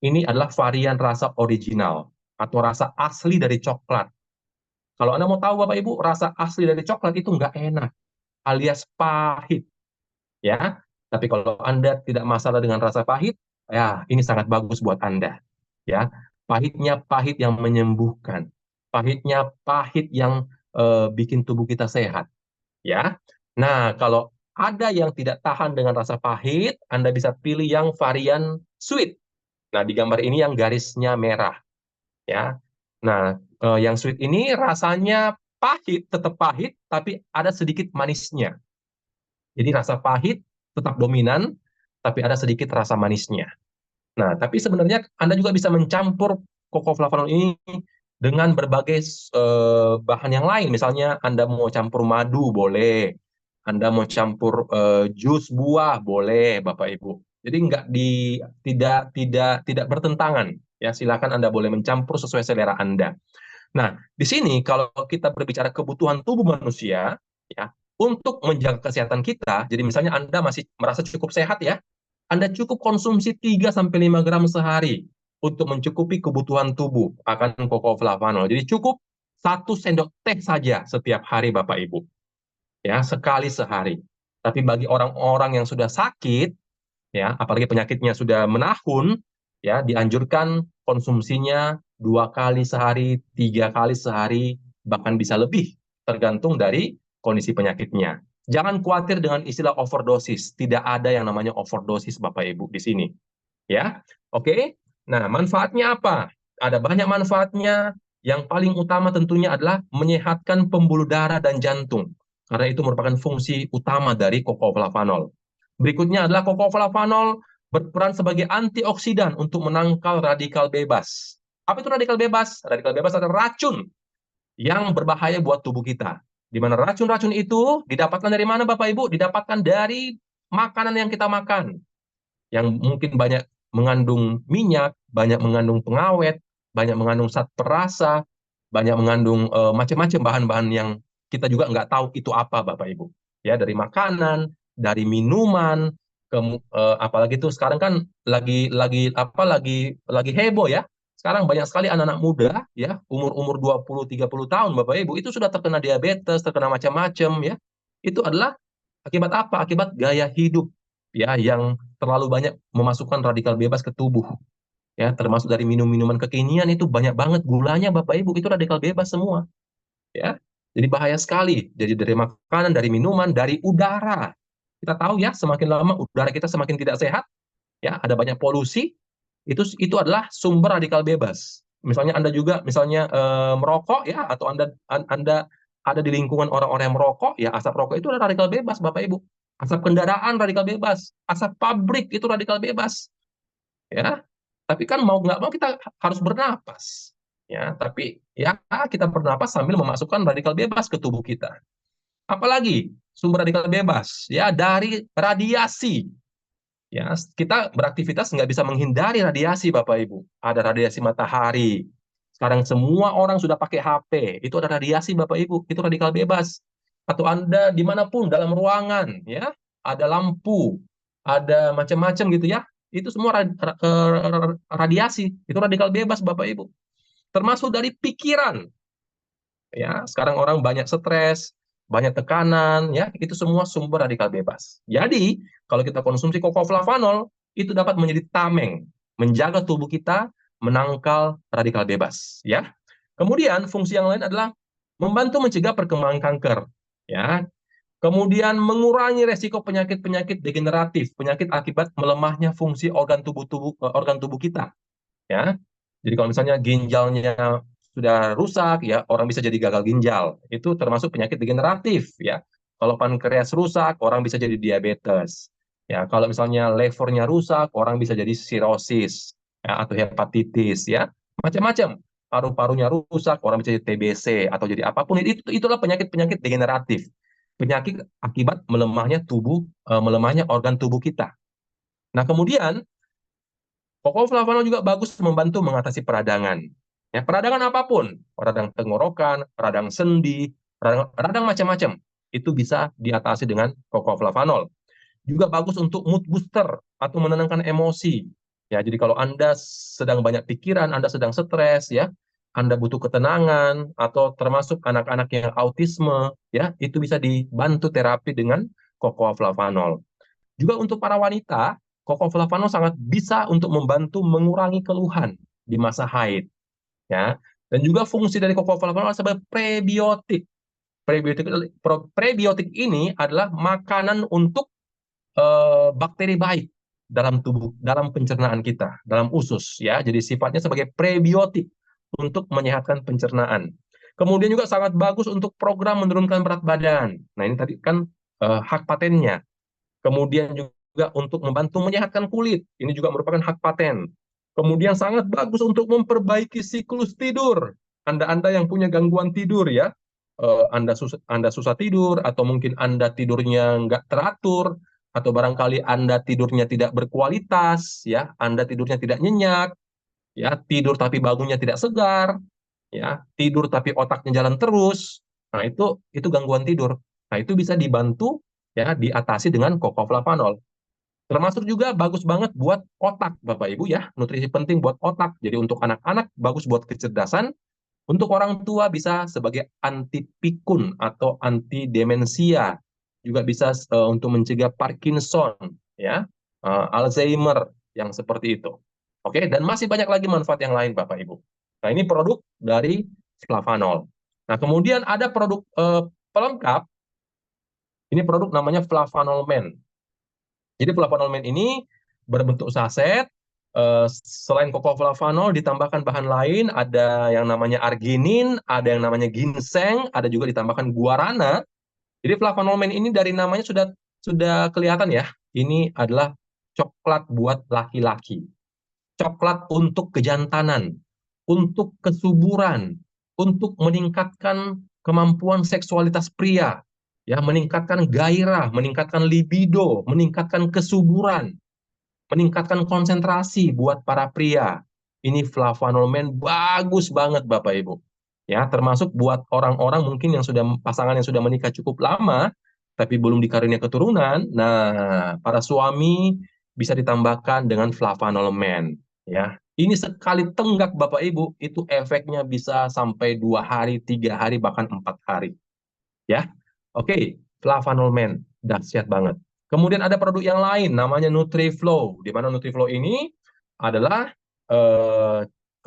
ini adalah varian rasa original atau rasa asli dari coklat. Kalau Anda mau tahu Bapak Ibu, rasa asli dari coklat itu nggak enak, alias pahit. Ya, tapi kalau Anda tidak masalah dengan rasa pahit, ya ini sangat bagus buat Anda. Ya, pahitnya pahit yang menyembuhkan, pahitnya pahit yang bikin tubuh kita sehat. Ya, nah kalau ada yang tidak tahan dengan rasa pahit, Anda bisa pilih yang varian sweet. Nah, di gambar ini yang garisnya merah. Ya, nah yang sweet ini rasanya pahit, tetap pahit, tapi ada sedikit manisnya. Jadi rasa pahit tetap dominan, tapi ada sedikit rasa manisnya. Nah, tapi sebenarnya Anda juga bisa mencampur cocoa flavanol ini dengan berbagai bahan yang lain. Misalnya Anda mau campur madu, boleh. Anda mau campur jus buah, boleh, Bapak Ibu. Jadi tidak bertentangan. Ya, silakan Anda boleh mencampur sesuai selera Anda. Nah, di sini kalau kita berbicara kebutuhan tubuh manusia, ya, untuk menjaga kesehatan kita, jadi misalnya Anda masih merasa cukup sehat ya, Anda cukup konsumsi 3-5 gram sehari untuk mencukupi kebutuhan tubuh akan cocoa flavanol. Jadi cukup 1 sendok teh saja setiap hari Bapak Ibu. Ya, sekali sehari. Tapi bagi orang-orang yang sudah sakit, ya, apalagi penyakitnya sudah menahun, ya, dianjurkan konsumsinya 2 kali sehari, 3 kali sehari, bahkan bisa lebih, tergantung dari kondisi penyakitnya. Jangan khawatir dengan istilah overdosis, tidak ada yang namanya overdosis Bapak Ibu di sini. Ya, oke. Nah, manfaatnya apa? Ada banyak manfaatnya. Yang paling utama tentunya adalah menyehatkan pembuluh darah dan jantung, karena itu merupakan fungsi utama dari cocoa flavanol. Berikutnya adalah cocoa flavanol berperan sebagai antioksidan untuk menangkal radikal bebas. Apa itu radikal bebas? Radikal bebas adalah racun yang berbahaya buat tubuh kita. Di mana racun-racun itu didapatkan dari mana Bapak Ibu? Didapatkan dari makanan yang kita makan, yang mungkin banyak mengandung minyak, banyak mengandung pengawet, banyak mengandung zat perasa, banyak mengandung macam-macam bahan-bahan yang kita juga nggak tahu itu apa, Bapak Ibu. Ya, dari makanan, dari minuman, apalagi itu sekarang kan lagi heboh ya. Sekarang banyak sekali anak-anak muda ya, umur-umur 20-30 tahun Bapak Ibu, itu sudah terkena diabetes, terkena macam-macam ya. Itu adalah akibat apa? Akibat gaya hidup ya yang terlalu banyak memasukkan radikal bebas ke tubuh. Ya, termasuk dari minum-minuman kekinian itu banyak banget gulanya Bapak Ibu, itu radikal bebas semua. Ya. Jadi bahaya sekali. Jadi dari makanan, dari minuman, dari udara. Kita tahu ya, semakin lama udara kita semakin tidak sehat, ya, ada banyak polusi, itu adalah sumber radikal bebas. Misalnya Anda juga misalnya merokok ya, atau Anda ada di lingkungan orang-orang yang merokok, ya asap rokok itu adalah radikal bebas Bapak Ibu. Asap kendaraan radikal bebas, asap pabrik itu radikal bebas. Ya. Tapi kan mau nggak mau kita harus bernapas. Ya, tapi ya kita bernapas sambil memasukkan radikal bebas ke tubuh kita. Apalagi sumber radikal bebas ya dari radiasi. Ya, kita beraktivitas nggak bisa menghindari radiasi, Bapak Ibu. Ada radiasi matahari. Sekarang semua orang sudah pakai HP. Itu ada radiasi, Bapak Ibu. Itu radikal bebas. Atau Anda dimanapun dalam ruangan, ya, ada lampu, ada macam-macam gitu ya. Itu semua radiasi. Itu radikal bebas, Bapak Ibu. Termasuk dari pikiran. Ya, sekarang orang banyak stres, banyak tekanan, ya, itu semua sumber radikal bebas. Jadi, kalau kita konsumsi cocoa flavanol, itu dapat menjadi tameng, menjaga tubuh kita menangkal radikal bebas, ya. Kemudian fungsi yang lain adalah membantu mencegah perkembangan kanker, ya. Kemudian mengurangi resiko penyakit-penyakit degeneratif, penyakit akibat melemahnya fungsi organ tubuh kita, ya. Jadi kalau misalnya ginjalnya sudah rusak, ya, orang bisa jadi gagal ginjal. Itu termasuk penyakit degeneratif, ya. Kalau pankreas rusak, orang bisa jadi diabetes. Ya, kalau misalnya levernya rusak, orang bisa jadi sirosis, ya, atau hepatitis, ya. Macam-macam. Paru-parunya rusak, orang bisa jadi TBC atau jadi apapun. Itulah penyakit-penyakit degeneratif. Penyakit akibat melemahnya organ tubuh kita. Nah, kemudian Flavanol juga bagus membantu mengatasi peradangan. Ya, peradangan apapun, radang tenggorokan, radang sendi, radang macam-macam, itu bisa diatasi dengan Flavanol. Juga bagus untuk mood booster atau menenangkan emosi. Ya, jadi kalau Anda sedang banyak pikiran, Anda sedang stres, ya, Anda butuh ketenangan, atau termasuk anak-anak yang autisme, ya, itu bisa dibantu terapi dengan Flavanol. Juga untuk para wanita, Flavanol sangat bisa untuk membantu mengurangi keluhan di masa haid, ya. Dan juga fungsi dari Flavanol sebagai prebiotik. Prebiotik ini adalah makanan untuk bakteri baik dalam tubuh, dalam pencernaan kita, dalam usus, ya. Jadi sifatnya sebagai prebiotik untuk menyehatkan pencernaan. Kemudian juga sangat bagus untuk program menurunkan berat badan. Nah, ini tadi kan hak patennya. Kemudian juga untuk membantu menyehatkan kulit, ini juga merupakan hak paten. Kemudian sangat bagus untuk memperbaiki siklus tidur. Anda yang punya gangguan tidur, ya, Anda susah tidur, atau mungkin Anda tidurnya nggak teratur, atau barangkali Anda tidurnya tidak berkualitas, ya, Anda tidurnya tidak nyenyak, ya, tidur tapi bangunnya tidak segar, ya, tidur tapi otaknya jalan terus. Nah, itu gangguan tidur. Nah, itu bisa dibantu, ya, diatasi dengan Flavanol. Termasuk juga bagus banget buat otak, Bapak Ibu, ya. Nutrisi penting buat otak. Jadi untuk anak-anak bagus buat kecerdasan, untuk orang tua bisa sebagai anti pikun atau anti demensia. Juga bisa untuk mencegah Parkinson, ya, Alzheimer yang seperti itu. Oke, dan masih banyak lagi manfaat yang lain, Bapak Ibu. Nah, ini produk dari Flavanol. Nah, kemudian ada produk pelengkap. Ini produk namanya Flavanol Men. Jadi Flavanol Men ini berbentuk saset. Selain Flavanol ditambahkan bahan lain, ada yang namanya arginin, ada yang namanya ginseng, ada juga ditambahkan guarana. Jadi Flavanol Men ini dari namanya sudah kelihatan, ya. Ini adalah coklat buat laki-laki. Coklat untuk kejantanan, untuk kesuburan, untuk meningkatkan kemampuan seksualitas pria, ya, meningkatkan gairah, meningkatkan libido, meningkatkan kesuburan, meningkatkan konsentrasi buat para pria. Ini Flavanol Men bagus banget, Bapak Ibu. Ya, termasuk buat orang-orang mungkin yang pasangan yang sudah menikah cukup lama tapi belum dikarunia keturunan. Nah, para suami bisa ditambahkan dengan Flavanol Men, ya. Ini sekali tenggak, Bapak Ibu, itu efeknya bisa sampai 2 hari, 3 hari, bahkan 4 hari. Ya, oke, Flavanol Men, dahsyat banget. Kemudian ada produk yang lain, namanya NutriFlow. Di mana NutriFlow ini adalah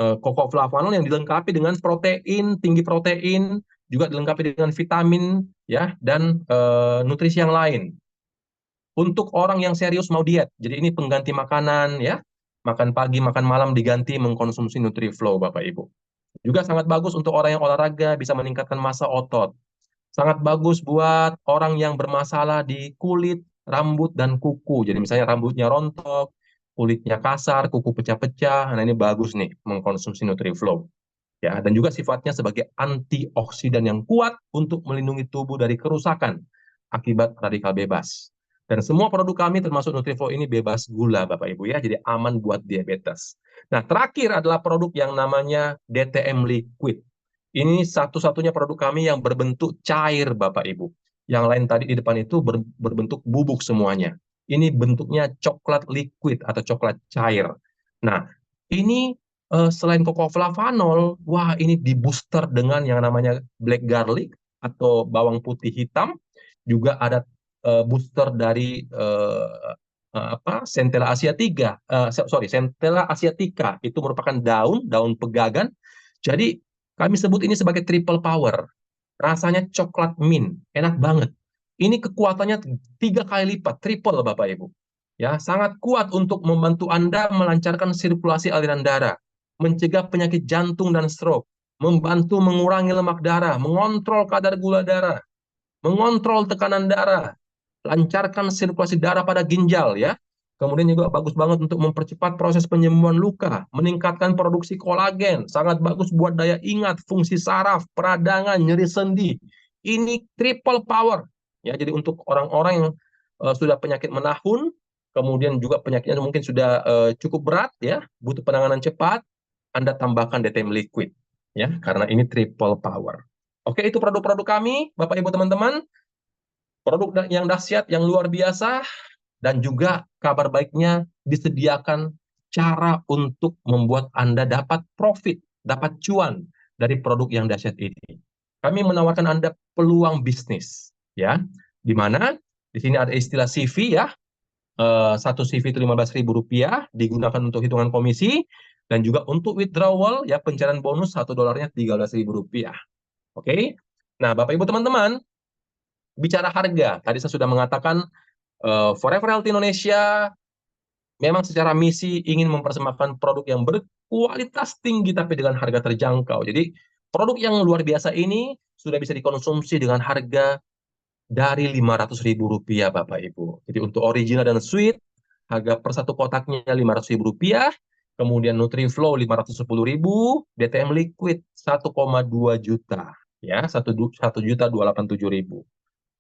Flavanol yang dilengkapi dengan protein, tinggi protein, juga dilengkapi dengan vitamin, ya, dan nutrisi yang lain. Untuk orang yang serius mau diet, jadi ini pengganti makanan, ya. Makan pagi, makan malam diganti mengkonsumsi NutriFlow, Bapak Ibu. Juga sangat bagus untuk orang yang olahraga, bisa meningkatkan massa otot. Sangat bagus buat orang yang bermasalah di kulit, rambut, dan kuku. Jadi misalnya rambutnya rontok, kulitnya kasar, kuku pecah-pecah. Nah, ini bagus nih mengkonsumsi NutriFlow. Ya, dan juga sifatnya sebagai antioksidan yang kuat untuk melindungi tubuh dari kerusakan akibat radikal bebas. Dan semua produk kami termasuk NutriFlow ini bebas gula, Bapak Ibu, ya. Jadi aman buat diabetes. Nah, terakhir adalah produk yang namanya DTM Liquid. Ini satu-satunya produk kami yang berbentuk cair, Bapak Ibu. Yang lain tadi di depan itu berbentuk bubuk semuanya. Ini bentuknya coklat liquid atau coklat cair. Nah, ini selain Flavanol, wah, ini di booster dengan yang namanya black garlic atau bawang putih hitam. Juga ada booster dari Centella asiatica, Centella asiatica itu merupakan daun pegagan. Jadi kami sebut ini sebagai triple power. Rasanya coklat mint, enak banget. Ini kekuatannya 3 kali lipat, triple Bapak Ibu. Ya, sangat kuat untuk membantu Anda melancarkan sirkulasi aliran darah, mencegah penyakit jantung dan stroke, membantu mengurangi lemak darah, mengontrol kadar gula darah, mengontrol tekanan darah, lancarkan sirkulasi darah pada ginjal ya. Kemudian juga bagus banget untuk mempercepat proses penyembuhan luka, meningkatkan produksi kolagen, sangat bagus buat daya ingat, fungsi saraf, peradangan, nyeri sendi. Ini triple power. Ya, jadi untuk orang-orang yang sudah penyakit menahun, kemudian juga penyakitnya mungkin sudah cukup berat ya, butuh penanganan cepat, Anda tambahkan DTM liquid ya, karena ini triple power. Oke, itu produk-produk kami, Bapak Ibu teman-teman. Produk yang dahsyat, yang luar biasa, dan juga kabar baiknya disediakan cara untuk membuat Anda dapat profit, dapat cuan dari produk yang dahsyat ini. Kami menawarkan Anda peluang bisnis, ya, di mana di sini ada istilah CV ya, satu CV itu Rp15.000 digunakan untuk hitungan komisi, dan juga untuk withdrawal ya, pencairan bonus $1 Rp13.000. Oke, nah Bapak Ibu teman-teman, bicara harga, tadi saya sudah mengatakan Forever Healthy Indonesia memang secara misi ingin mempersembahkan produk yang berkualitas tinggi tapi dengan harga terjangkau. Jadi produk yang luar biasa ini sudah bisa dikonsumsi dengan harga dari Rp500.000 Bapak Ibu. Jadi untuk original dan sweet harga per satu kotaknya Rp500.000, kemudian NutriFlow Rp510.000, DTM Liquid 1,2 juta ya, 1.287.000.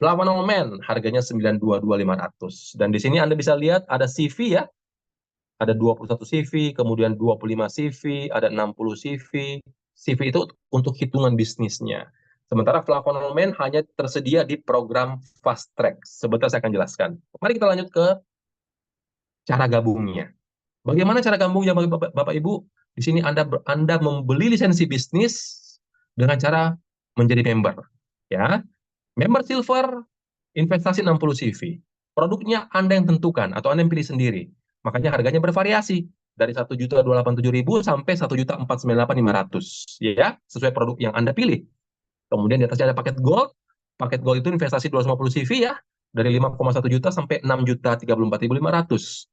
Flavonol Man harganya 92.500. Dan di sini Anda bisa lihat ada CV ya. Ada 21 CV, kemudian 25 CV, ada 60 CV. CV itu untuk hitungan bisnisnya. Sementara Flavonol Man hanya tersedia di program Fast Track. Sebentar saya akan jelaskan. Mari kita lanjut ke cara gabungnya. Bagaimana cara gabungnya Bapak Ibu? Di sini Anda membeli lisensi bisnis dengan cara menjadi member. Ya, member silver, investasi 60 CV. Produknya Anda yang tentukan atau Anda yang pilih sendiri. Makanya harganya bervariasi dari 1.287.000 sampai 1.498.500 ya, sesuai produk yang Anda pilih. Kemudian di atasnya ada paket gold. Paket gold itu investasi 250 CV ya, dari 5,1 juta sampai 6.034.500.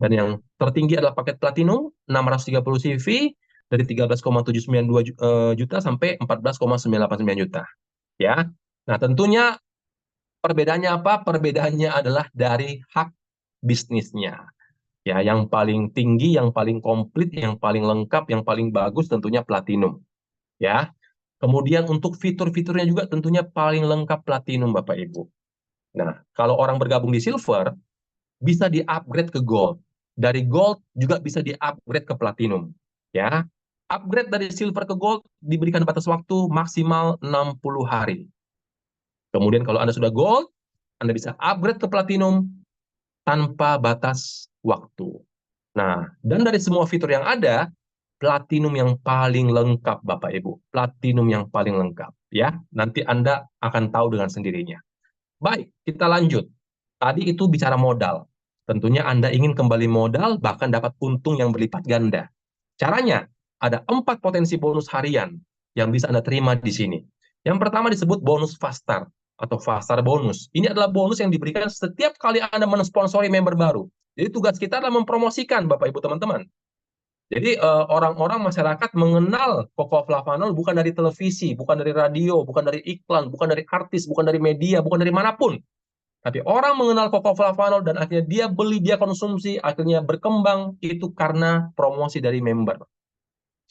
Dan yang tertinggi adalah paket platinum 630 CV dari 13,792 juta sampai 14,989 juta. Ya. Nah, tentunya perbedaannya apa? Perbedaannya adalah dari hak bisnisnya. Ya, yang paling tinggi, yang paling komplit, yang paling lengkap, yang paling bagus tentunya platinum. Ya. Kemudian untuk fitur-fiturnya juga tentunya paling lengkap platinum Bapak Ibu. Nah, kalau orang bergabung di silver bisa di-upgrade ke gold. Dari gold juga bisa di-upgrade ke platinum. Ya. Upgrade dari silver ke gold diberikan batas waktu maksimal 60 hari. Kemudian kalau Anda sudah gold, Anda bisa upgrade ke platinum tanpa batas waktu. Nah, dan dari semua fitur yang ada, platinum yang paling lengkap Bapak Ibu. Platinum yang paling lengkap. Ya, nanti Anda akan tahu dengan sendirinya. Baik, kita lanjut. Tadi itu bicara modal. Tentunya Anda ingin kembali modal, bahkan dapat untung yang berlipat ganda. Caranya, ada 4 potensi bonus harian yang bisa Anda terima di sini. Yang pertama disebut bonus Fast Start atau Fast Start bonus. Ini adalah bonus yang diberikan setiap kali Anda mensponsori member baru. Jadi tugas kita adalah mempromosikan, Bapak Ibu teman-teman. Jadi orang-orang masyarakat mengenal Cocoa Flavanol bukan dari televisi, bukan dari radio, bukan dari iklan, bukan dari artis, bukan dari media, bukan dari manapun. Tapi orang mengenal Cocoa Flavanol dan akhirnya dia beli, dia konsumsi, akhirnya berkembang itu karena promosi dari member.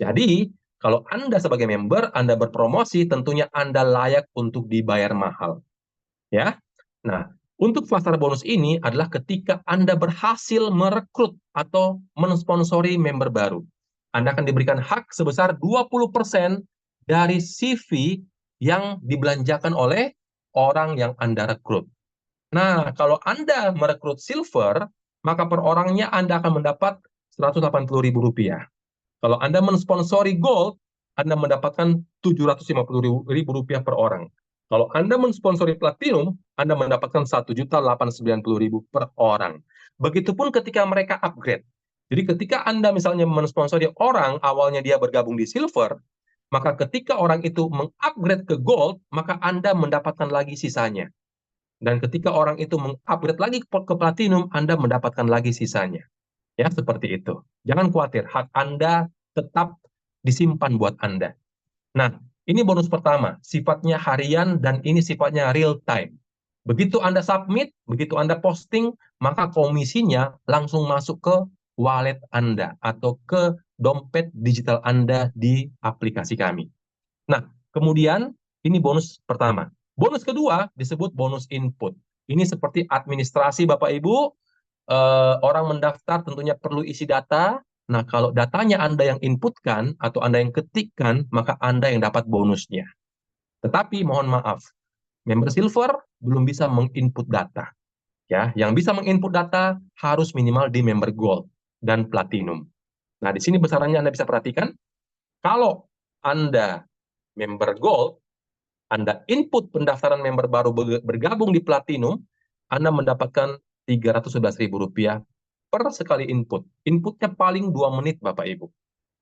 Jadi, kalau Anda sebagai member, Anda berpromosi, tentunya Anda layak untuk dibayar mahal. Ya. Nah, untuk Fast Start bonus ini adalah ketika Anda berhasil merekrut atau mensponsori member baru. Anda akan diberikan hak sebesar 20% dari CV yang dibelanjakan oleh orang yang Anda rekrut. Nah, kalau Anda merekrut silver, maka per orangnya Anda akan mendapat Rp180.000. Kalau Anda mensponsori gold, Anda mendapatkan Rp750.000 per orang. Kalau Anda mensponsori platinum, Anda mendapatkan Rp1.890.000 per orang. Begitupun ketika mereka upgrade. Jadi ketika Anda misalnya mensponsori orang, awalnya dia bergabung di silver, maka ketika orang itu mengupgrade ke gold, maka Anda mendapatkan lagi sisanya. Dan ketika orang itu mengupgrade lagi ke platinum, Anda mendapatkan lagi sisanya. Ya, seperti itu. Jangan khawatir, hak Anda tetap disimpan buat Anda. Nah, ini bonus pertama, sifatnya harian dan ini sifatnya real time. Begitu Anda submit, begitu Anda posting, maka komisinya langsung masuk ke wallet Anda atau ke dompet digital Anda di aplikasi kami. Nah, kemudian ini bonus pertama. Bonus kedua disebut bonus input. Ini seperti administrasi Bapak Ibu, orang mendaftar tentunya perlu isi data. Nah, kalau datanya Anda yang inputkan atau Anda yang ketikkan, maka Anda yang dapat bonusnya. Tetapi mohon maaf, member silver belum bisa menginput data. Ya, yang bisa menginput data harus minimal di member gold dan platinum. Nah, di sini besarannya Anda bisa perhatikan. Kalau Anda member gold, Anda input pendaftaran member baru bergabung di platinum, Anda mendapatkan Rp311.000 per sekali input. Inputnya paling 2 menit, Bapak Ibu.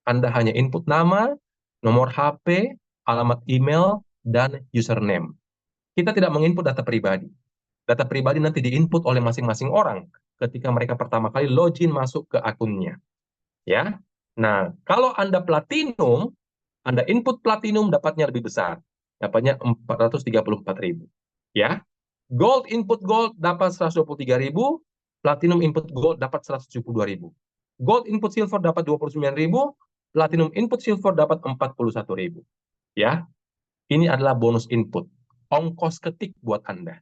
Anda hanya input nama, nomor HP, alamat email, dan username. Kita tidak menginput data pribadi. Data pribadi nanti diinput oleh masing-masing orang ketika mereka pertama kali login masuk ke akunnya. Ya. Nah, kalau Anda platinum, Anda input platinum dapatnya lebih besar. Dapatnya 434.000. Ya. Gold input gold dapat 123.000, platinum input gold dapat 172.000. Gold input silver dapat 29.000, platinum input silver dapat 41.000. Ya. Ini adalah bonus input, ongkos ketik buat Anda.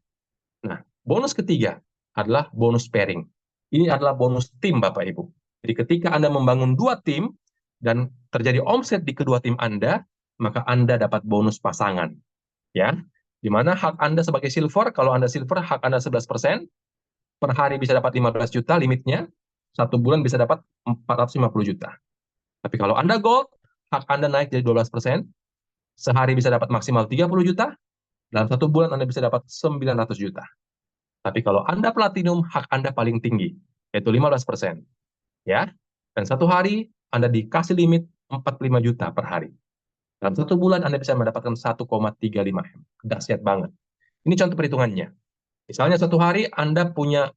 Nah, bonus ketiga adalah bonus pairing. Ini adalah bonus tim, Bapak Ibu. Jadi ketika Anda membangun 2 tim dan terjadi omset di kedua tim Anda, maka Anda dapat bonus pasangan. Ya, di mana hak Anda sebagai silver, kalau Anda silver, hak Anda 11%, per hari bisa dapat 15 juta limitnya, 1 bulan bisa dapat 450 juta. Tapi kalau Anda gold, hak Anda naik jadi 12%, sehari bisa dapat maksimal 30 juta, dalam 1 bulan Anda bisa dapat 900 juta. Tapi kalau Anda platinum, hak Anda paling tinggi, yaitu 15%. Ya, dan 1 hari Anda dikasih limit 45 juta per hari. Dalam 1 bulan Anda bisa mendapatkan 1,35 M. Dahsyat banget. Ini contoh perhitungannya. Misalnya 1 hari Anda punya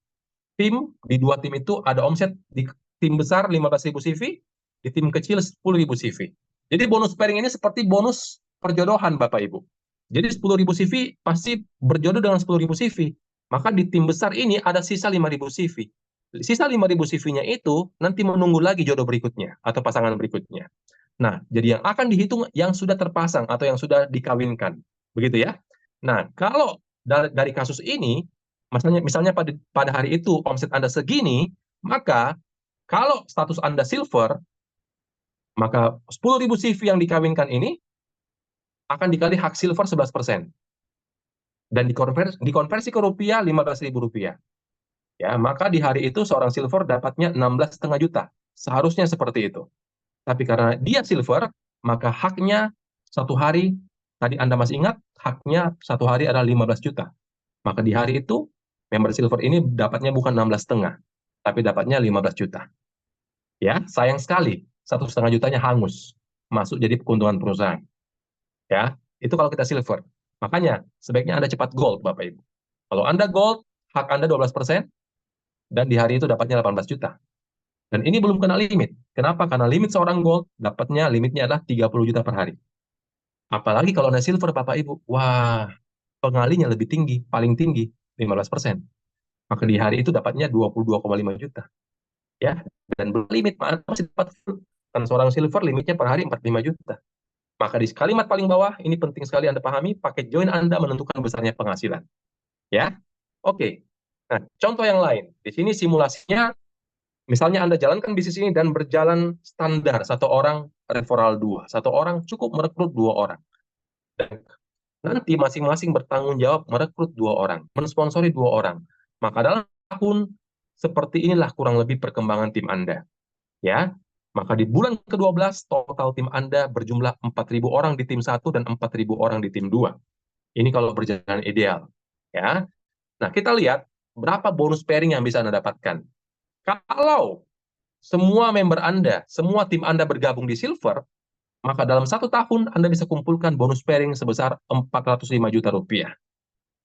tim, di 2 tim itu ada omset di tim besar 15.000 CV, di tim kecil 10.000 CV. Jadi bonus pairing ini seperti bonus perjodohan Bapak Ibu. Jadi 10.000 CV pasti berjodoh dengan 10.000 CV. Maka di tim besar ini ada sisa 5.000 CV. Sisa 5.000 CV-nya itu nanti menunggu lagi jodoh berikutnya atau pasangan berikutnya. Nah, jadi yang akan dihitung yang sudah terpasang atau yang sudah dikawinkan. Begitu ya. Nah, kalau dari kasus ini, misalnya pada hari itu omset Anda segini, maka kalau status Anda silver, maka 10.000 CV yang dikawinkan ini akan dikali hak silver 11%. Dan dikonversi ke rupiah Rp15.000. Ya, maka di hari itu seorang silver dapatnya 16,5 juta. Seharusnya seperti itu. Tapi karena dia silver, maka haknya 1 hari, tadi Anda masih ingat, haknya 1 hari adalah 15 juta. Maka di hari itu, member silver ini dapatnya bukan 16,5, tapi dapatnya 15 juta. Ya, sayang sekali, 1,5 jutanya hangus, masuk jadi keuntungan perusahaan. Ya, itu kalau kita silver. Makanya, sebaiknya Anda cepat gold, Bapak Ibu. Kalau Anda gold, hak Anda 12%, dan di hari itu dapatnya 18 juta. Dan ini belum kena limit. Kenapa? Karena limit seorang gold, dapatnya limitnya adalah 30 juta per hari. Apalagi kalau Anda silver, Bapak Ibu, wah, pengalinya lebih tinggi, paling tinggi, 15%. Maka di hari itu dapatnya 22,5 juta. Ya, dan belum limit, masih dapat full. Dan seorang silver limitnya per hari 45 juta. Maka di kalimat paling bawah, ini penting sekali Anda pahami, paket join Anda menentukan besarnya penghasilan. Ya, oke. Nah, contoh yang lain. Di sini simulasinya, misalnya Anda jalankan bisnis ini dan berjalan standar, 1 orang referral 2. 1 orang cukup merekrut 2 orang. Dan nanti masing-masing bertanggung jawab merekrut 2 orang, mensponsori 2 orang. Maka dalam tahun seperti inilah kurang lebih perkembangan tim Anda. Ya, maka di bulan ke-12 total tim Anda berjumlah 4.000 orang di tim 1 dan 4.000 orang di tim 2. Ini kalau berjalan ideal. Ya. Nah, kita lihat berapa bonus pairing yang bisa Anda dapatkan. Kalau semua member Anda, semua tim Anda bergabung di silver, maka dalam 1 tahun Anda bisa kumpulkan bonus pairing sebesar 405 juta rupiah.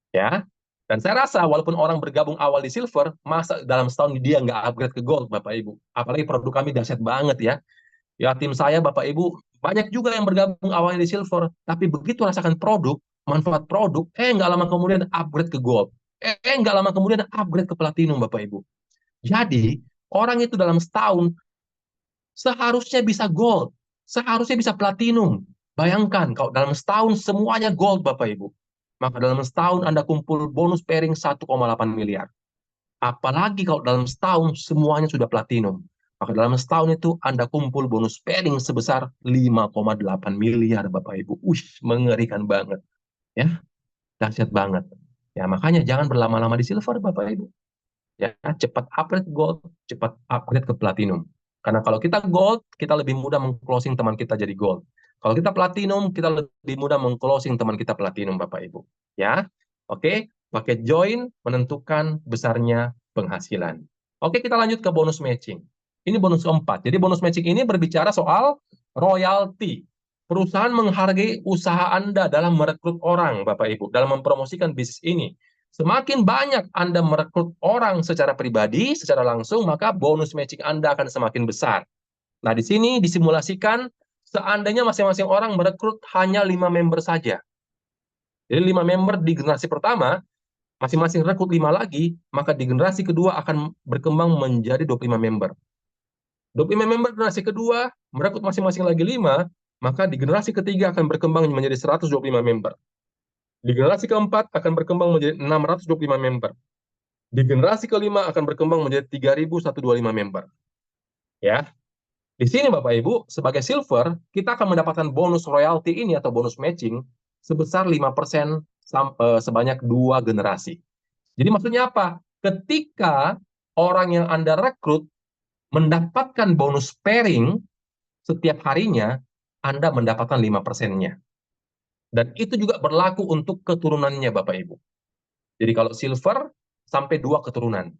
Ya, dan saya rasa walaupun orang bergabung awal di silver, masa dalam setahun dia nggak upgrade ke gold, Bapak Ibu. Apalagi produk kami dahsyat banget ya. Ya, tim saya, Bapak Ibu, banyak juga yang bergabung awalnya di silver, tapi begitu rasakan produk, manfaat produk, nggak lama kemudian upgrade ke gold. Nggak lama kemudian upgrade ke platinum, Bapak Ibu. Jadi, orang itu dalam setahun seharusnya bisa gold, seharusnya bisa platinum. Bayangkan, kalau dalam setahun semuanya gold, Bapak Ibu. Maka dalam setahun Anda kumpul bonus pairing 1,8 miliar. Apalagi kalau dalam setahun semuanya sudah platinum. Maka dalam setahun itu Anda kumpul bonus pairing sebesar 5,8 miliar, Bapak Ibu. Mengerikan banget. Ya, dahsyat banget. Ya, makanya jangan berlama-lama di silver, Bapak Ibu. Ya, cepat upgrade gold, cepat upgrade ke platinum. Karena kalau kita gold, kita lebih mudah meng-closing teman kita jadi gold. Kalau kita platinum, kita lebih mudah meng-closing teman kita platinum, Bapak Ibu. Ya, oke. Pakai join menentukan besarnya penghasilan. Oke, kita lanjut ke bonus matching. Ini bonus keempat. Jadi bonus matching ini berbicara soal royalti. Perusahaan menghargai usaha Anda dalam merekrut orang, Bapak Ibu, dalam mempromosikan bisnis ini. Semakin banyak Anda merekrut orang secara pribadi, secara langsung, maka bonus matching Anda akan semakin besar. Nah, di sini disimulasikan seandainya masing-masing orang merekrut hanya 5 member saja. Jadi 5 member di generasi pertama, masing-masing rekrut 5 lagi, maka di generasi kedua akan berkembang menjadi 25 member. 25 member generasi kedua, merekrut masing-masing lagi 5, maka di generasi ketiga akan berkembang menjadi 125 member. Di generasi keempat akan berkembang menjadi 625 member. Di generasi kelima akan berkembang menjadi 3.125 member. Ya, di sini Bapak Ibu, sebagai silver, kita akan mendapatkan bonus royalti ini atau bonus matching sebesar 5% sebanyak 2 generasi. Jadi maksudnya apa? Ketika orang yang Anda rekrut mendapatkan bonus pairing setiap harinya, Anda mendapatkan 5%-nya. Dan itu juga berlaku untuk keturunannya Bapak Ibu. Jadi kalau silver, sampai 2 keturunan.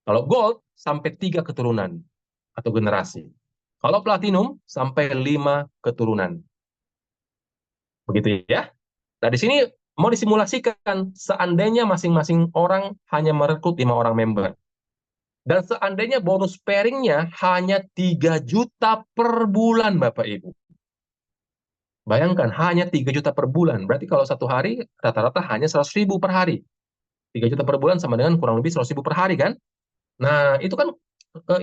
Kalau gold, sampai 3 keturunan atau generasi. Kalau platinum, sampai 5 keturunan. Begitu ya. Nah, di sini mau disimulasikan seandainya masing-masing orang hanya merekrut 5 orang member. Dan seandainya bonus pairing-nya hanya 3 juta per bulan, Bapak Ibu. Bayangkan, hanya 3 juta per bulan. Berarti kalau satu hari, rata-rata hanya 100.000 per hari. 3 juta per bulan sama dengan kurang lebih 100.000 per hari, kan? Nah, itu kan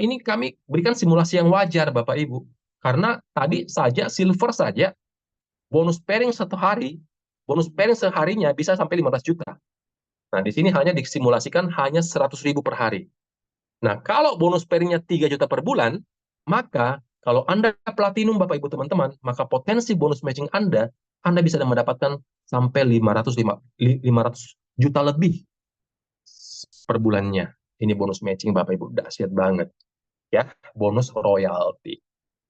ini kami berikan simulasi yang wajar, Bapak Ibu. Karena tadi saja, silver saja, bonus pairing satu hari, bonus pairing seharinya bisa sampai 15 juta. Nah, di sini hanya disimulasikan hanya 100.000 per hari. Nah, kalau bonus pairingnya 3 juta per bulan, maka kalau Anda platinum, Bapak Ibu teman-teman, maka potensi bonus matching Anda bisa mendapatkan sampai 500 juta lebih per bulannya. Ini bonus matching, Bapak Ibu, dahsyat banget. Ya, bonus royalti.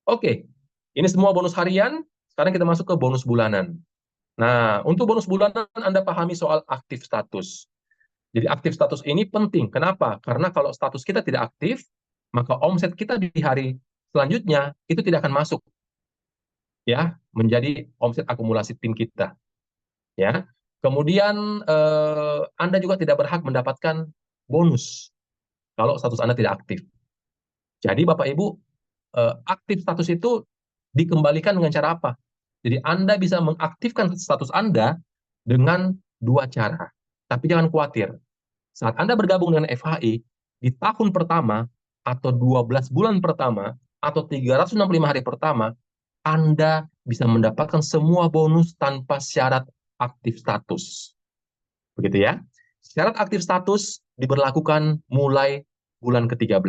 Oke, ini semua bonus harian. Sekarang kita masuk ke bonus bulanan. Nah, untuk bonus bulanan Anda pahami soal aktif status. Jadi aktif status ini penting. Kenapa? Karena kalau status kita tidak aktif, maka omset kita di hari selanjutnya itu tidak akan masuk, ya, menjadi omset akumulasi tim kita. Ya. Kemudian Anda juga tidak berhak mendapatkan bonus kalau status Anda tidak aktif. Jadi Bapak Ibu, aktif status itu dikembalikan dengan cara apa? Jadi Anda bisa mengaktifkan status Anda dengan 2 cara. Tapi jangan khawatir. Saat Anda bergabung dengan FHI, di tahun pertama, atau 12 bulan pertama, atau 365 hari pertama, Anda bisa mendapatkan semua bonus tanpa syarat aktif status. Begitu ya. Syarat aktif status diberlakukan mulai bulan ke-13.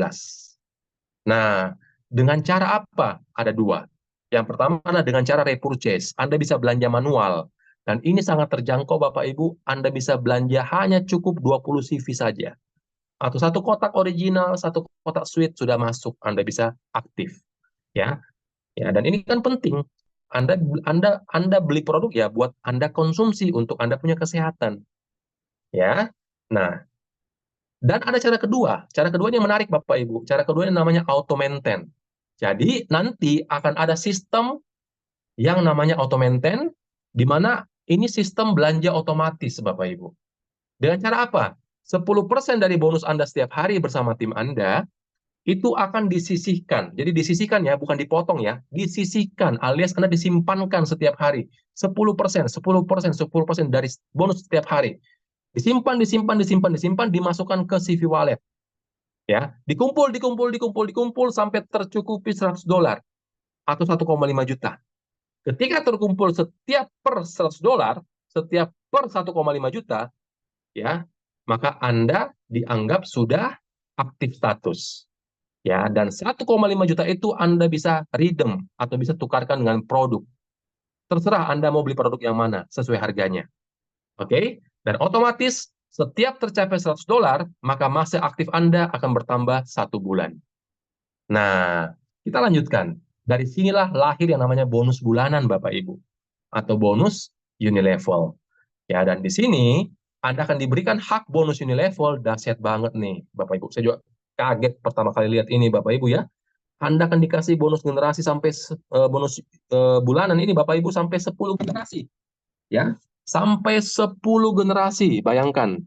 Nah, dengan cara apa? Ada 2. Yang pertama adalah dengan cara repurchase. Anda bisa belanja manual. Dan ini sangat terjangkau Bapak Ibu. Anda bisa belanja hanya cukup 20 CV saja. Atau 1 kotak original, 1 kotak suite sudah masuk. Anda bisa aktif. Ya. Ya, dan ini kan penting. Anda beli produk ya buat Anda konsumsi untuk Anda punya kesehatan. Ya. Nah, Dan ada cara kedua. Cara kedua ini menarik Bapak Ibu. Cara kedua ini namanya auto maintain. Jadi nanti akan ada sistem yang namanya auto maintain, di mana ini sistem belanja otomatis Bapak Ibu. Dengan cara apa? 10% dari bonus Anda setiap hari bersama tim Anda itu akan disisihkan. Jadi disisihkan ya, bukan dipotong ya. Disisihkan alias Anda disimpankan setiap hari. 10%, 10%, 10% dari bonus setiap hari. Disimpan, disimpan, disimpan, disimpan, dimasukkan ke CV wallet. Ya, dikumpul, dikumpul, dikumpul, dikumpul sampai tercukupi $100 atau 1,5 juta. Ketika terkumpul setiap per $100, setiap per 1,5 juta, ya, maka Anda dianggap sudah aktif status. Ya, dan 1,5 juta itu Anda bisa redeem atau bisa tukarkan dengan produk. Terserah Anda mau beli produk yang mana sesuai harganya. Oke? Dan otomatis setiap tercapai $100, maka masa aktif Anda akan bertambah 1 bulan. Nah, kita lanjutkan. Dari sinilah lahir yang namanya bonus bulanan, Bapak Ibu, atau bonus unilevel. Ya, dan di sini Anda akan diberikan hak bonus unilevel, dahsyat banget nih, Bapak Ibu. Saya juga kaget pertama kali lihat ini, Bapak Ibu ya. Anda akan dikasih bonus generasi sampai bonus bulanan ini, Bapak Ibu, sampai 10 generasi. Ya, sampai 10 generasi, bayangkan.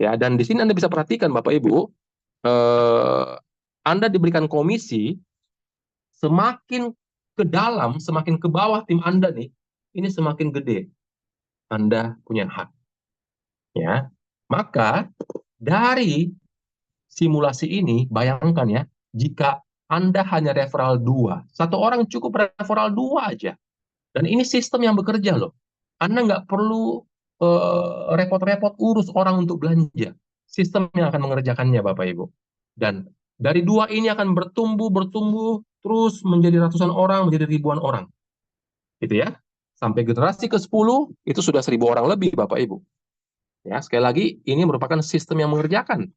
Ya, dan di sini Anda bisa perhatikan, Bapak Ibu, Anda diberikan komisi semakin ke dalam, semakin ke bawah tim Anda nih, ini semakin gede Anda punya hak. Ya, maka dari simulasi ini, bayangkan ya, jika Anda hanya referral 2, satu orang cukup referral 2 aja. Dan ini sistem yang bekerja loh. Anda nggak perlu repot-repot urus orang untuk belanja. Sistem yang akan mengerjakannya, Bapak Ibu. Dan dari 2 ini akan bertumbuh, bertumbuh, terus menjadi ratusan orang, menjadi ribuan orang. Gitu ya. Sampai generasi ke-10, itu sudah 1.000 orang lebih, Bapak Ibu. Ya, sekali lagi, ini merupakan sistem yang mengerjakan.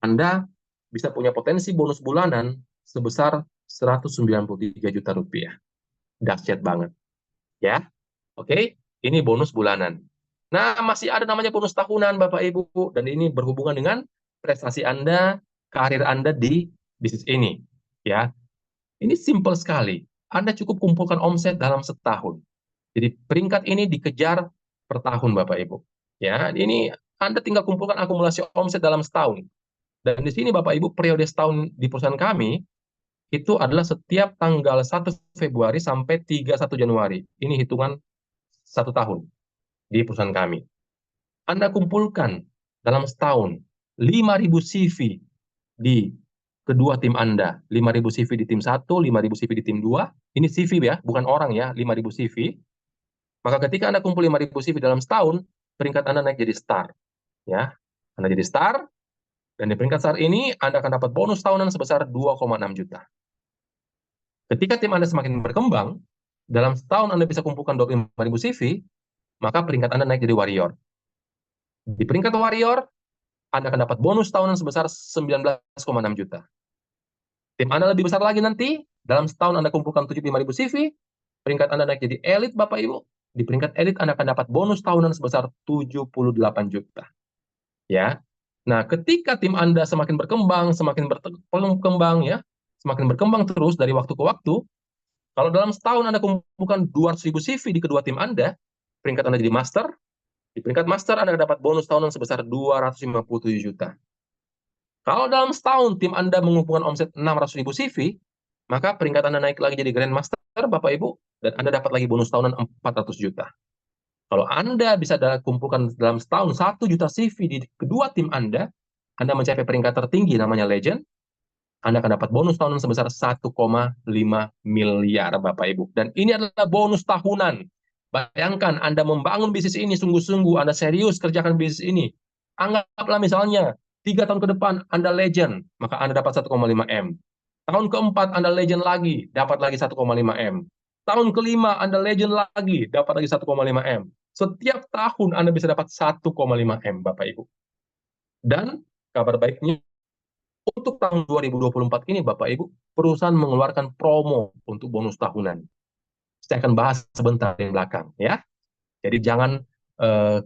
Anda bisa punya potensi bonus bulanan sebesar 193 juta rupiah. Dahsyat banget. Ya, oke, ini bonus bulanan. Nah, masih ada namanya bonus tahunan, Bapak Ibu, dan ini berhubungan dengan prestasi Anda, karir Anda di bisnis ini. Ya, ini simple sekali. Anda cukup kumpulkan omset dalam setahun. Jadi peringkat ini dikejar per tahun, Bapak Ibu. Ya, ini Anda tinggal kumpulkan akumulasi omset dalam setahun. Dan di sini Bapak Ibu, periode setahun di perusahaan kami itu adalah setiap tanggal 1 Februari sampai 31 Januari. Ini hitungan 1 tahun di perusahaan kami. Anda kumpulkan dalam setahun 5.000 CV di kedua tim Anda. 5.000 CV di tim 1, 5.000 CV di tim 2. Ini CV ya, bukan orang ya, 5.000 CV. Maka ketika Anda kumpul 5.000 CV dalam setahun, peringkat Anda naik jadi star. Ya, Anda jadi star, dan di peringkat star ini Anda akan dapat bonus tahunan sebesar 2,6 juta. Ketika tim Anda semakin berkembang, dalam setahun Anda bisa kumpulkan 25.000 CV, maka peringkat Anda naik jadi warrior. Di peringkat warrior, Anda akan dapat bonus tahunan sebesar 19,6 juta. Tim Anda lebih besar lagi nanti, dalam setahun Anda kumpulkan 75.000 CV, peringkat Anda naik jadi elit, Bapak Ibu. Di peringkat elit Anda akan dapat bonus tahunan sebesar 78 juta. Ya. Nah, ketika tim Anda semakin berkembang, ya, semakin berkembang terus dari waktu ke waktu, kalau dalam setahun Anda kumpulkan 200.000 CV di kedua tim Anda, peringkat Anda jadi master. Di peringkat master Anda dapat bonus tahunan sebesar 257 juta. Kalau dalam setahun tim Anda mengumpulkan omset 600.000 CV, maka peringkat Anda naik lagi jadi Grand Master, Bapak Ibu, dan Anda dapat lagi bonus tahunan 400 juta. Kalau Anda bisa kumpulkan dalam setahun 1 juta CV di kedua tim Anda mencapai peringkat tertinggi namanya Legend, Anda akan dapat bonus tahunan sebesar 1,5 miliar, Bapak Ibu. Dan ini adalah bonus tahunan. Bayangkan Anda membangun bisnis ini sungguh-sungguh, Anda serius kerjakan bisnis ini. Anggaplah misalnya 3 tahun ke depan Anda Legend, maka Anda dapat 1,5 M. Tahun keempat Anda Legend lagi, dapat lagi 1,5 M. Tahun kelima Anda Legend lagi, dapat lagi 1,5 M. Setiap tahun Anda bisa dapat 1,5 M, Bapak Ibu. Dan kabar baiknya, untuk tahun 2024 ini, Bapak Ibu, perusahaan mengeluarkan promo untuk bonus tahunan. Saya akan bahas sebentar di belakang, ya. Jadi jangan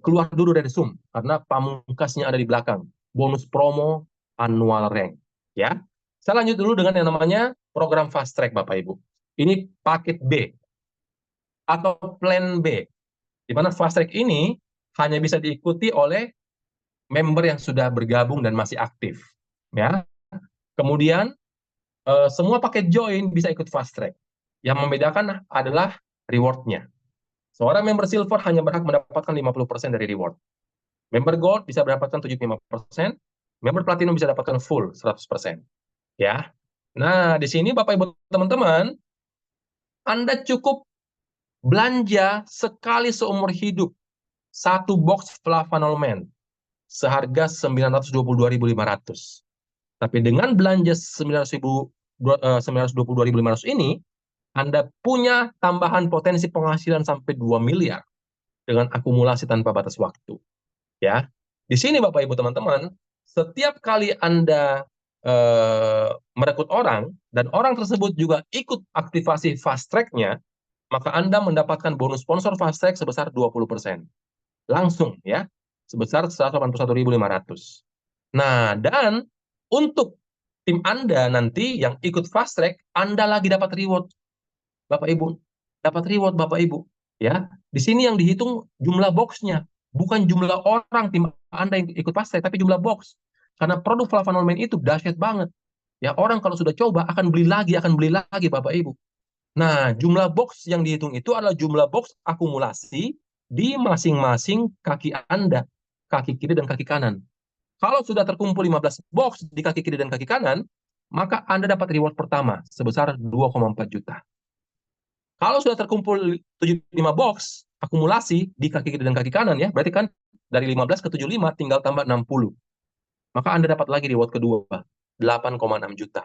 keluar dulu dari Zoom, karena pamungkasnya ada di belakang. bonus promo annual rank. Ya, saya lanjut dulu dengan yang namanya program fast track, Bapak Ibu. Ini paket B atau plan B, di mana fast track ini hanya bisa diikuti oleh member yang sudah bergabung dan masih aktif. Ya, kemudian semua paket join bisa ikut fast track. Yang membedakan adalah reward-nya. Seorang member silver hanya berhak mendapatkan 50% dari reward. Member gold bisa mendapatkan 75%, member platinum bisa dapatkan full 100%. Ya. Nah, di sini Bapak Ibu teman-teman, Anda cukup belanja sekali seumur hidup satu box Flavanol Man seharga 922.500. Tapi dengan belanja 922.500 ini, Anda punya tambahan potensi penghasilan sampai 2 miliar dengan akumulasi tanpa batas waktu. Ya, di sini Bapak Ibu teman-teman, setiap kali Anda merekrut orang dan orang tersebut juga ikut aktivasi fast track-nya, maka Anda mendapatkan bonus sponsor fast track sebesar 20%. Langsung ya, sebesar 181.500. Nah, dan untuk tim Anda nanti yang ikut fast track, Anda lagi dapat reward, Bapak Ibu. Dapat reward, Bapak Ibu. Ya, di sini yang dihitung jumlah box-nya, bukan jumlah orang tim Anda yang ikut fast track, tapi jumlah box. Karena produk Flavanol Man itu dahsyat banget. Ya, orang kalau sudah coba akan beli lagi, Bapak Ibu. Nah, jumlah box yang dihitung itu adalah jumlah box akumulasi di masing-masing kaki Anda, kaki kiri dan kaki kanan. Kalau sudah terkumpul 15 box di kaki kiri dan kaki kanan, maka Anda dapat reward pertama sebesar 2,4 juta. Kalau sudah terkumpul 75 box akumulasi di kaki kiri dan kaki kanan, ya, berarti kan dari 15 ke 75 tinggal tambah 60. Maka Anda dapat lagi reward kedua, 8,6 juta.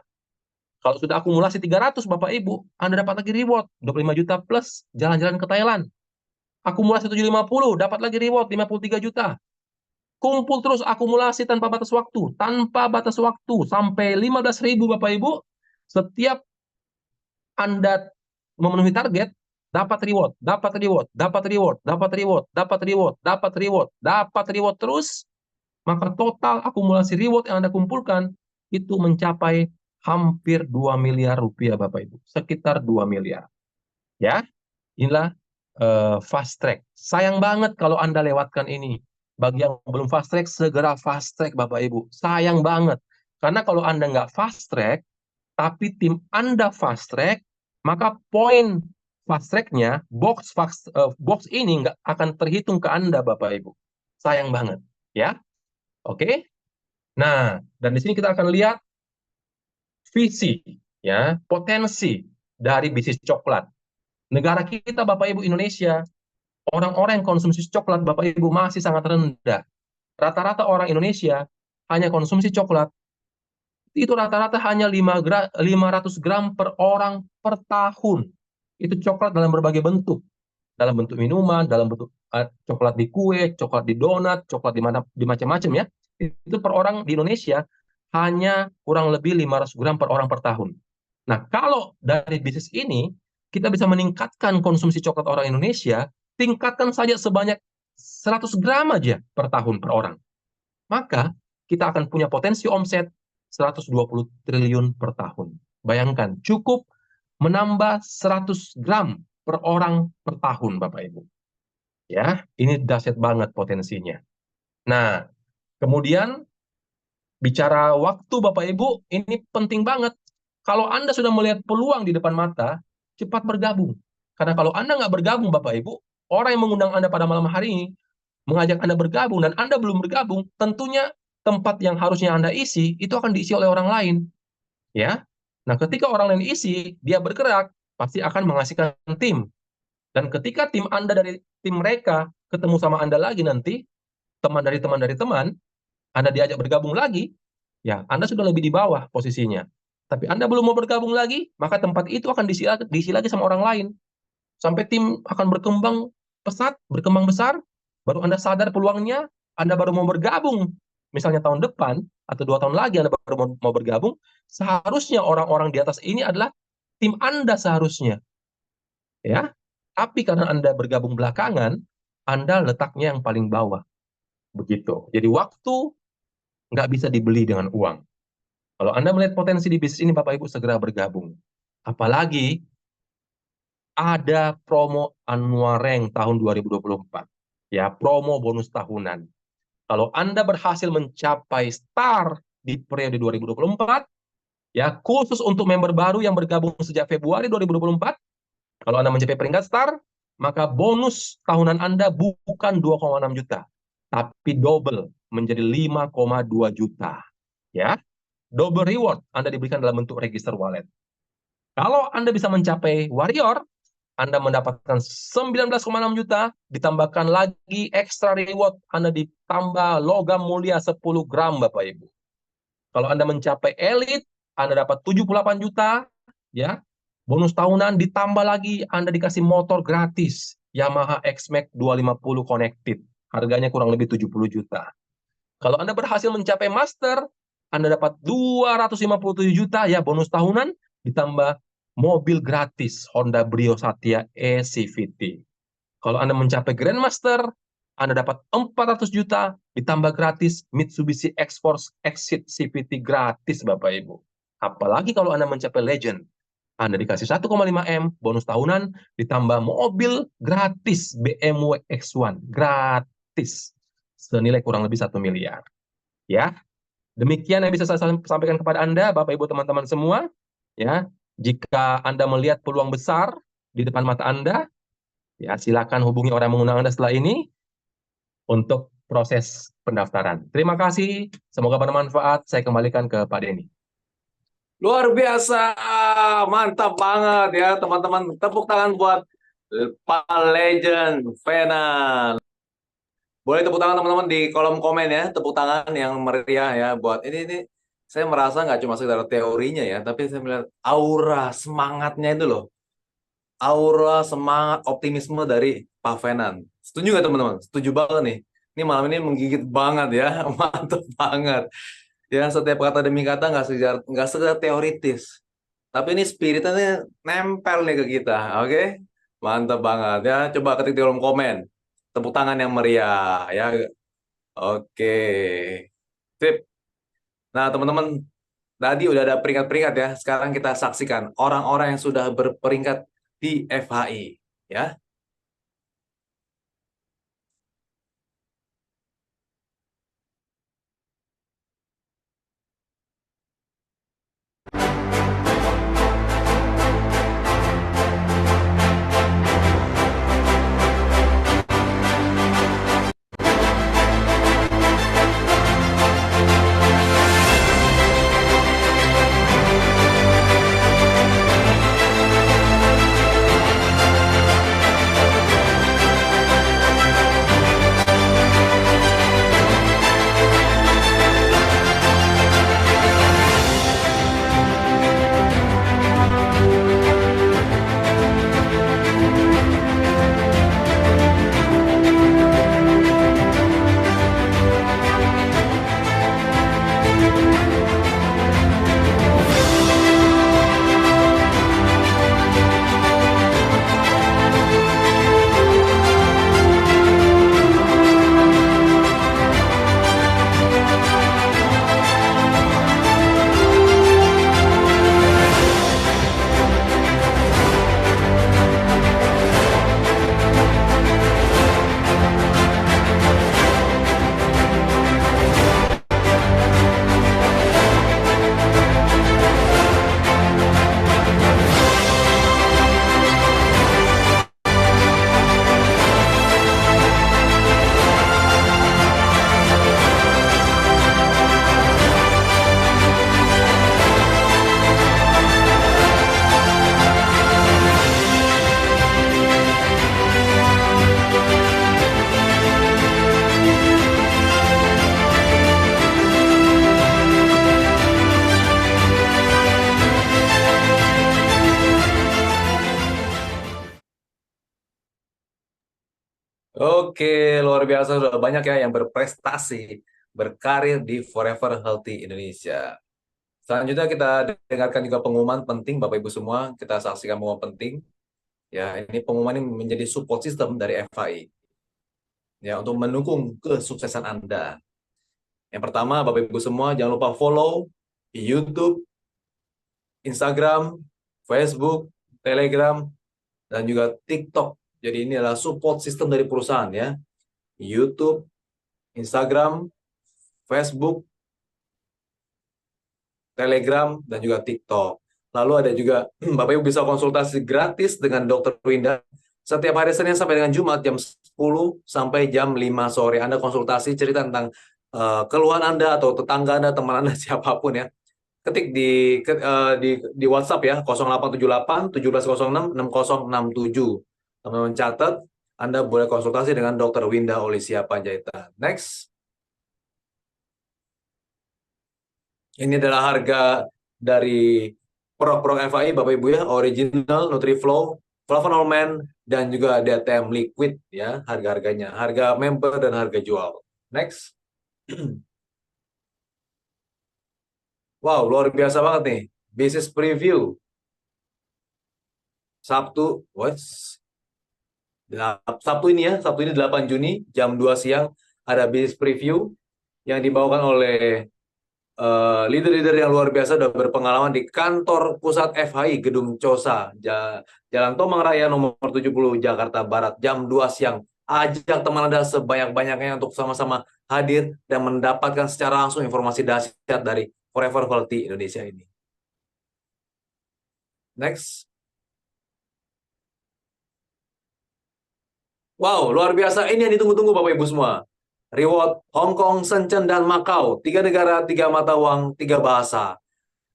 Kalau sudah akumulasi 300, Bapak Ibu, Anda dapat lagi reward 25 juta plus jalan-jalan ke Thailand. Akumulasi 750, dapat lagi reward 53 juta. Kumpul terus akumulasi tanpa batas waktu, sampai 15.000 Bapak Ibu. Setiap Anda memenuhi target, dapat reward, dapat reward terus, maka total akumulasi reward yang Anda kumpulkan itu mencapai hampir 2 miliar rupiah, Bapak Ibu. Sekitar 2 miliar. Ya, inilah fast track. Sayang banget kalau Anda lewatkan ini. Bagi yang belum fast track, segera fast track, Bapak Ibu. Sayang banget. Karena kalau Anda nggak fast track, tapi tim Anda fast track, maka poin fast track-nya, box ini nggak akan terhitung ke Anda, Bapak Ibu. Sayang banget. Ya, oke. Nah, dan di sini kita akan lihat visi, ya, potensi dari bisnis coklat. Negara kita, Bapak Ibu, Indonesia, orang-orang yang konsumsi coklat, Bapak Ibu, masih sangat rendah. Rata-rata orang Indonesia hanya konsumsi coklat, itu rata-rata hanya 500 gram per orang per tahun. Itu coklat dalam berbagai bentuk. Dalam bentuk minuman, dalam bentuk coklat di kue, coklat di donat, coklat di macam-macam ya. Itu per orang di Indonesia hanya kurang lebih 500 gram per orang per tahun. Nah, kalau dari bisnis ini, kita bisa meningkatkan konsumsi coklat orang Indonesia, tingkatkan saja sebanyak 100 gram aja per tahun per orang. Maka, kita akan punya potensi omset 120 triliun per tahun. Bayangkan, cukup menambah 100 gram per orang per tahun, Bapak Ibu. Ya, ini dahsyat banget potensinya. Nah, kemudian bicara waktu, Bapak Ibu, ini penting banget. Kalau Anda sudah melihat peluang di depan mata, cepat bergabung. Karena kalau Anda nggak bergabung, Bapak Ibu, orang yang mengundang Anda pada malam hari ini, mengajak Anda bergabung, dan Anda belum bergabung, tentunya tempat yang harusnya Anda isi, itu akan diisi oleh orang lain. Ya. Nah, ketika orang lain isi, dia bergerak, pasti akan menghasilkan tim. Dan ketika tim Anda dari tim mereka ketemu sama Anda lagi nanti, teman dari teman, Anda diajak bergabung lagi, ya Anda sudah lebih di bawah posisinya. Tapi Anda belum mau bergabung lagi, maka tempat itu akan diisi lagi sama orang lain. Sampai tim akan berkembang pesat, berkembang besar, baru Anda sadar peluangnya, Anda baru mau bergabung. Misalnya tahun depan, atau 2 tahun lagi Anda baru mau bergabung, seharusnya orang-orang di atas ini adalah tim Anda seharusnya. Ya, tapi karena Anda bergabung belakangan, Anda letaknya yang paling bawah. Begitu. Jadi waktu nggak bisa dibeli dengan uang. Kalau Anda melihat potensi di bisnis ini, Bapak Ibu segera bergabung. Apalagi ada promo annual rank tahun 2024. Ya, promo bonus tahunan. Kalau Anda berhasil mencapai star di periode 2024, ya khusus untuk member baru yang bergabung sejak Februari 2024, kalau Anda mencapai peringkat star, maka bonus tahunan Anda bukan 2,6 juta, tapi double menjadi 5,2 juta. Ya, double reward Anda diberikan dalam bentuk register wallet. Kalau Anda bisa mencapai warrior, Anda mendapatkan 19,6 juta, ditambahkan lagi extra reward, Anda ditambah logam mulia 10 gram, Bapak Ibu. Kalau Anda mencapai elite, Anda dapat 78 juta, ya. Bonus tahunan ditambah lagi, Anda dikasih motor gratis, Yamaha X-Max 250 Connected. Harganya kurang lebih 70 juta. Kalau Anda berhasil mencapai master, Anda dapat 257 juta, ya, bonus tahunan, ditambah mobil gratis Honda Brio Satya e-CVT. Kalau Anda mencapai Grandmaster, Anda dapat 400 juta, ditambah gratis Mitsubishi X-Force Exit CVT gratis, Bapak Ibu. Apalagi kalau Anda mencapai Legend, Anda dikasih 1,5 M bonus tahunan, ditambah mobil gratis BMW X1 gratis, senilai kurang lebih 1 miliar. Ya, demikian yang bisa saya sampaikan kepada Anda, Bapak Ibu teman-teman semua. Ya, jika Anda melihat peluang besar di depan mata Anda, ya silakan hubungi orang yang mengundang Anda setelah ini untuk proses pendaftaran. Terima kasih, semoga bermanfaat. Saya kembalikan ke Pak Denny. Luar biasa, mantap banget ya teman-teman. Tepuk tangan buat Pak Legend Venan. Boleh tepuk tangan teman-teman di kolom komen ya, tepuk tangan yang meriah ya buat ini. Saya merasa nggak cuma sekedar teorinya ya, tapi saya melihat aura semangatnya itu loh. Aura semangat optimisme dari Pak Venan. Setuju nggak teman-teman? Setuju banget nih. Ini malam ini menggigit banget ya, mantap banget. Ya setiap kata demi kata nggak sekedar teoritis, tapi ini spiritnya nempel nih ke kita, oke? Mantap banget ya. Coba ketik di kolom komen. Tepuk tangan yang meriah ya. Oke. Sip. Nah, teman-teman, tadi udah ada peringkat-peringkat ya. Sekarang kita saksikan orang-orang yang sudah berperingkat di FHI ya. Oke, luar biasa sudah banyak ya yang berprestasi, berkarir di Forever Healthy Indonesia. Selanjutnya kita dengarkan juga pengumuman penting Bapak Ibu semua, kita saksikan pengumuman penting. Ya, ini pengumuman ini menjadi support system dari FHI. Ya, untuk mendukung kesuksesan Anda. Yang pertama, Bapak Ibu semua jangan lupa follow YouTube, Instagram, Facebook, Telegram, dan juga TikTok. Jadi ini adalah support system dari perusahaan ya. YouTube, Instagram, Facebook, Telegram, dan juga TikTok. Lalu ada juga Bapak Ibu bisa konsultasi gratis dengan Dr. Winda setiap hari Senin sampai dengan Jumat jam 10 sampai jam 5 sore. Anda konsultasi cerita tentang keluhan Anda atau tetangga Anda, teman Anda, siapapun ya. Ketik di WhatsApp ya, 0878 1706 6067. Teman-teman catat, Anda boleh konsultasi dengan Dr. Winda Olisia Panjaitan. Next. Ini adalah harga dari produk-produk FAI, Bapak Ibu ya, original, NutriFlow, Flavonol, dan juga DTM Liquid ya, harga-harganya. Harga member dan harga jual. Next. Wow, luar biasa banget nih. Business preview. Sabtu, Sabtu ini ya, Sabtu ini 8 Juni, jam 2 siang, ada business preview yang dibawakan oleh leader-leader yang luar biasa, sudah berpengalaman di kantor pusat FHI, Gedung Cosa, Jalan Tomang Raya nomor 70, Jakarta Barat, jam 2 siang. Ajak teman Anda sebanyak-banyaknya untuk sama-sama hadir dan mendapatkan secara langsung informasi dahsyat dari Forever Healthy Indonesia ini. Next. Wow, luar biasa. Ini yang ditunggu-tunggu Bapak Ibu semua. Reward Hong Kong, Shenzhen, dan Macau. 3 negara, 3 mata uang, 3 bahasa.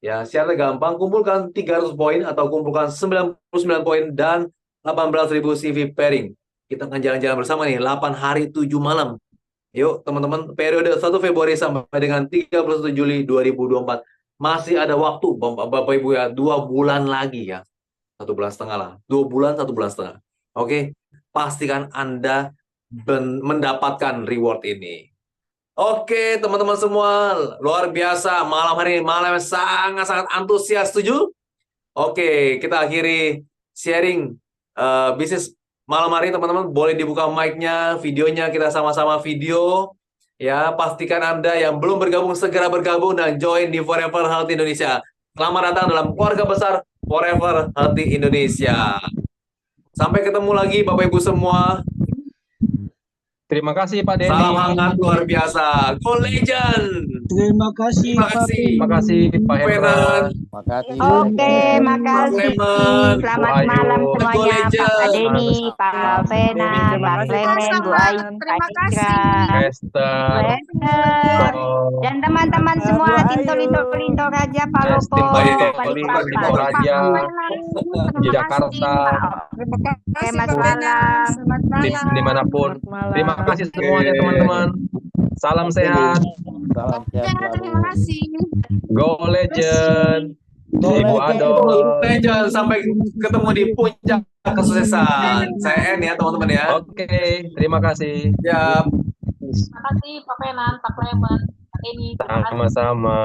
Ya, secara gampang, kumpulkan 300 poin atau kumpulkan 99 poin dan 18.000 CV pairing. Kita akan jalan-jalan bersama nih, 8 hari 7 malam. Yuk, teman-teman, periode 1 Februari sampai dengan 31 Juli 2024. Masih ada waktu, Bapak Ibu ya, 2 bulan lagi ya. 1 bulan setengah lah. 2 bulan, 1 bulan setengah. Oke, pastikan Anda mendapatkan reward ini. Oke, teman-teman semua, luar biasa. Malam hari ini, malam yang sangat-sangat antusias, setuju? Oke, kita akhiri sharing bisnis malam hari, teman-teman. Boleh dibuka mic-nya, videonya, kita sama-sama video. Ya, pastikan Anda yang belum bergabung, segera bergabung dan join di Forever Healthy Indonesia. Selamat datang dalam keluarga besar Forever Healthy Indonesia. Sampai ketemu lagi, Bapak Ibu semua. Terima kasih Pak Denny. Salam hangat luar biasa. Go Legend. Terima kasih, Terima kasih. Terima kasih Pak Hendra. Makasih. Oke, makasih. Clement. Selamat Bu Ayu. malam Go semuanya, Pak Legend. Denny, Pak Vena, Pak Clement, Bu Ayu, Pak Indra, Esther. Esther, dan teman-teman semua, Tinto Raja, Pak Lopo, Pak Tinto Raja, Jakarta, Oke, Mas Malam. dimanapun. Terima kasih semuanya teman-teman. Salam sehat. Salam sehat selalu. Terima kasih. Go Legend. Go Ibu Legend. Adol. Legend. Sampai ketemu di puncak kesuksesan. Saya N ya teman-teman ya. Oke, terima kasih. Ya. Terima kasih Pak Fenan, Pak Clement, Pak Denny. Terima kasih. Sama-sama.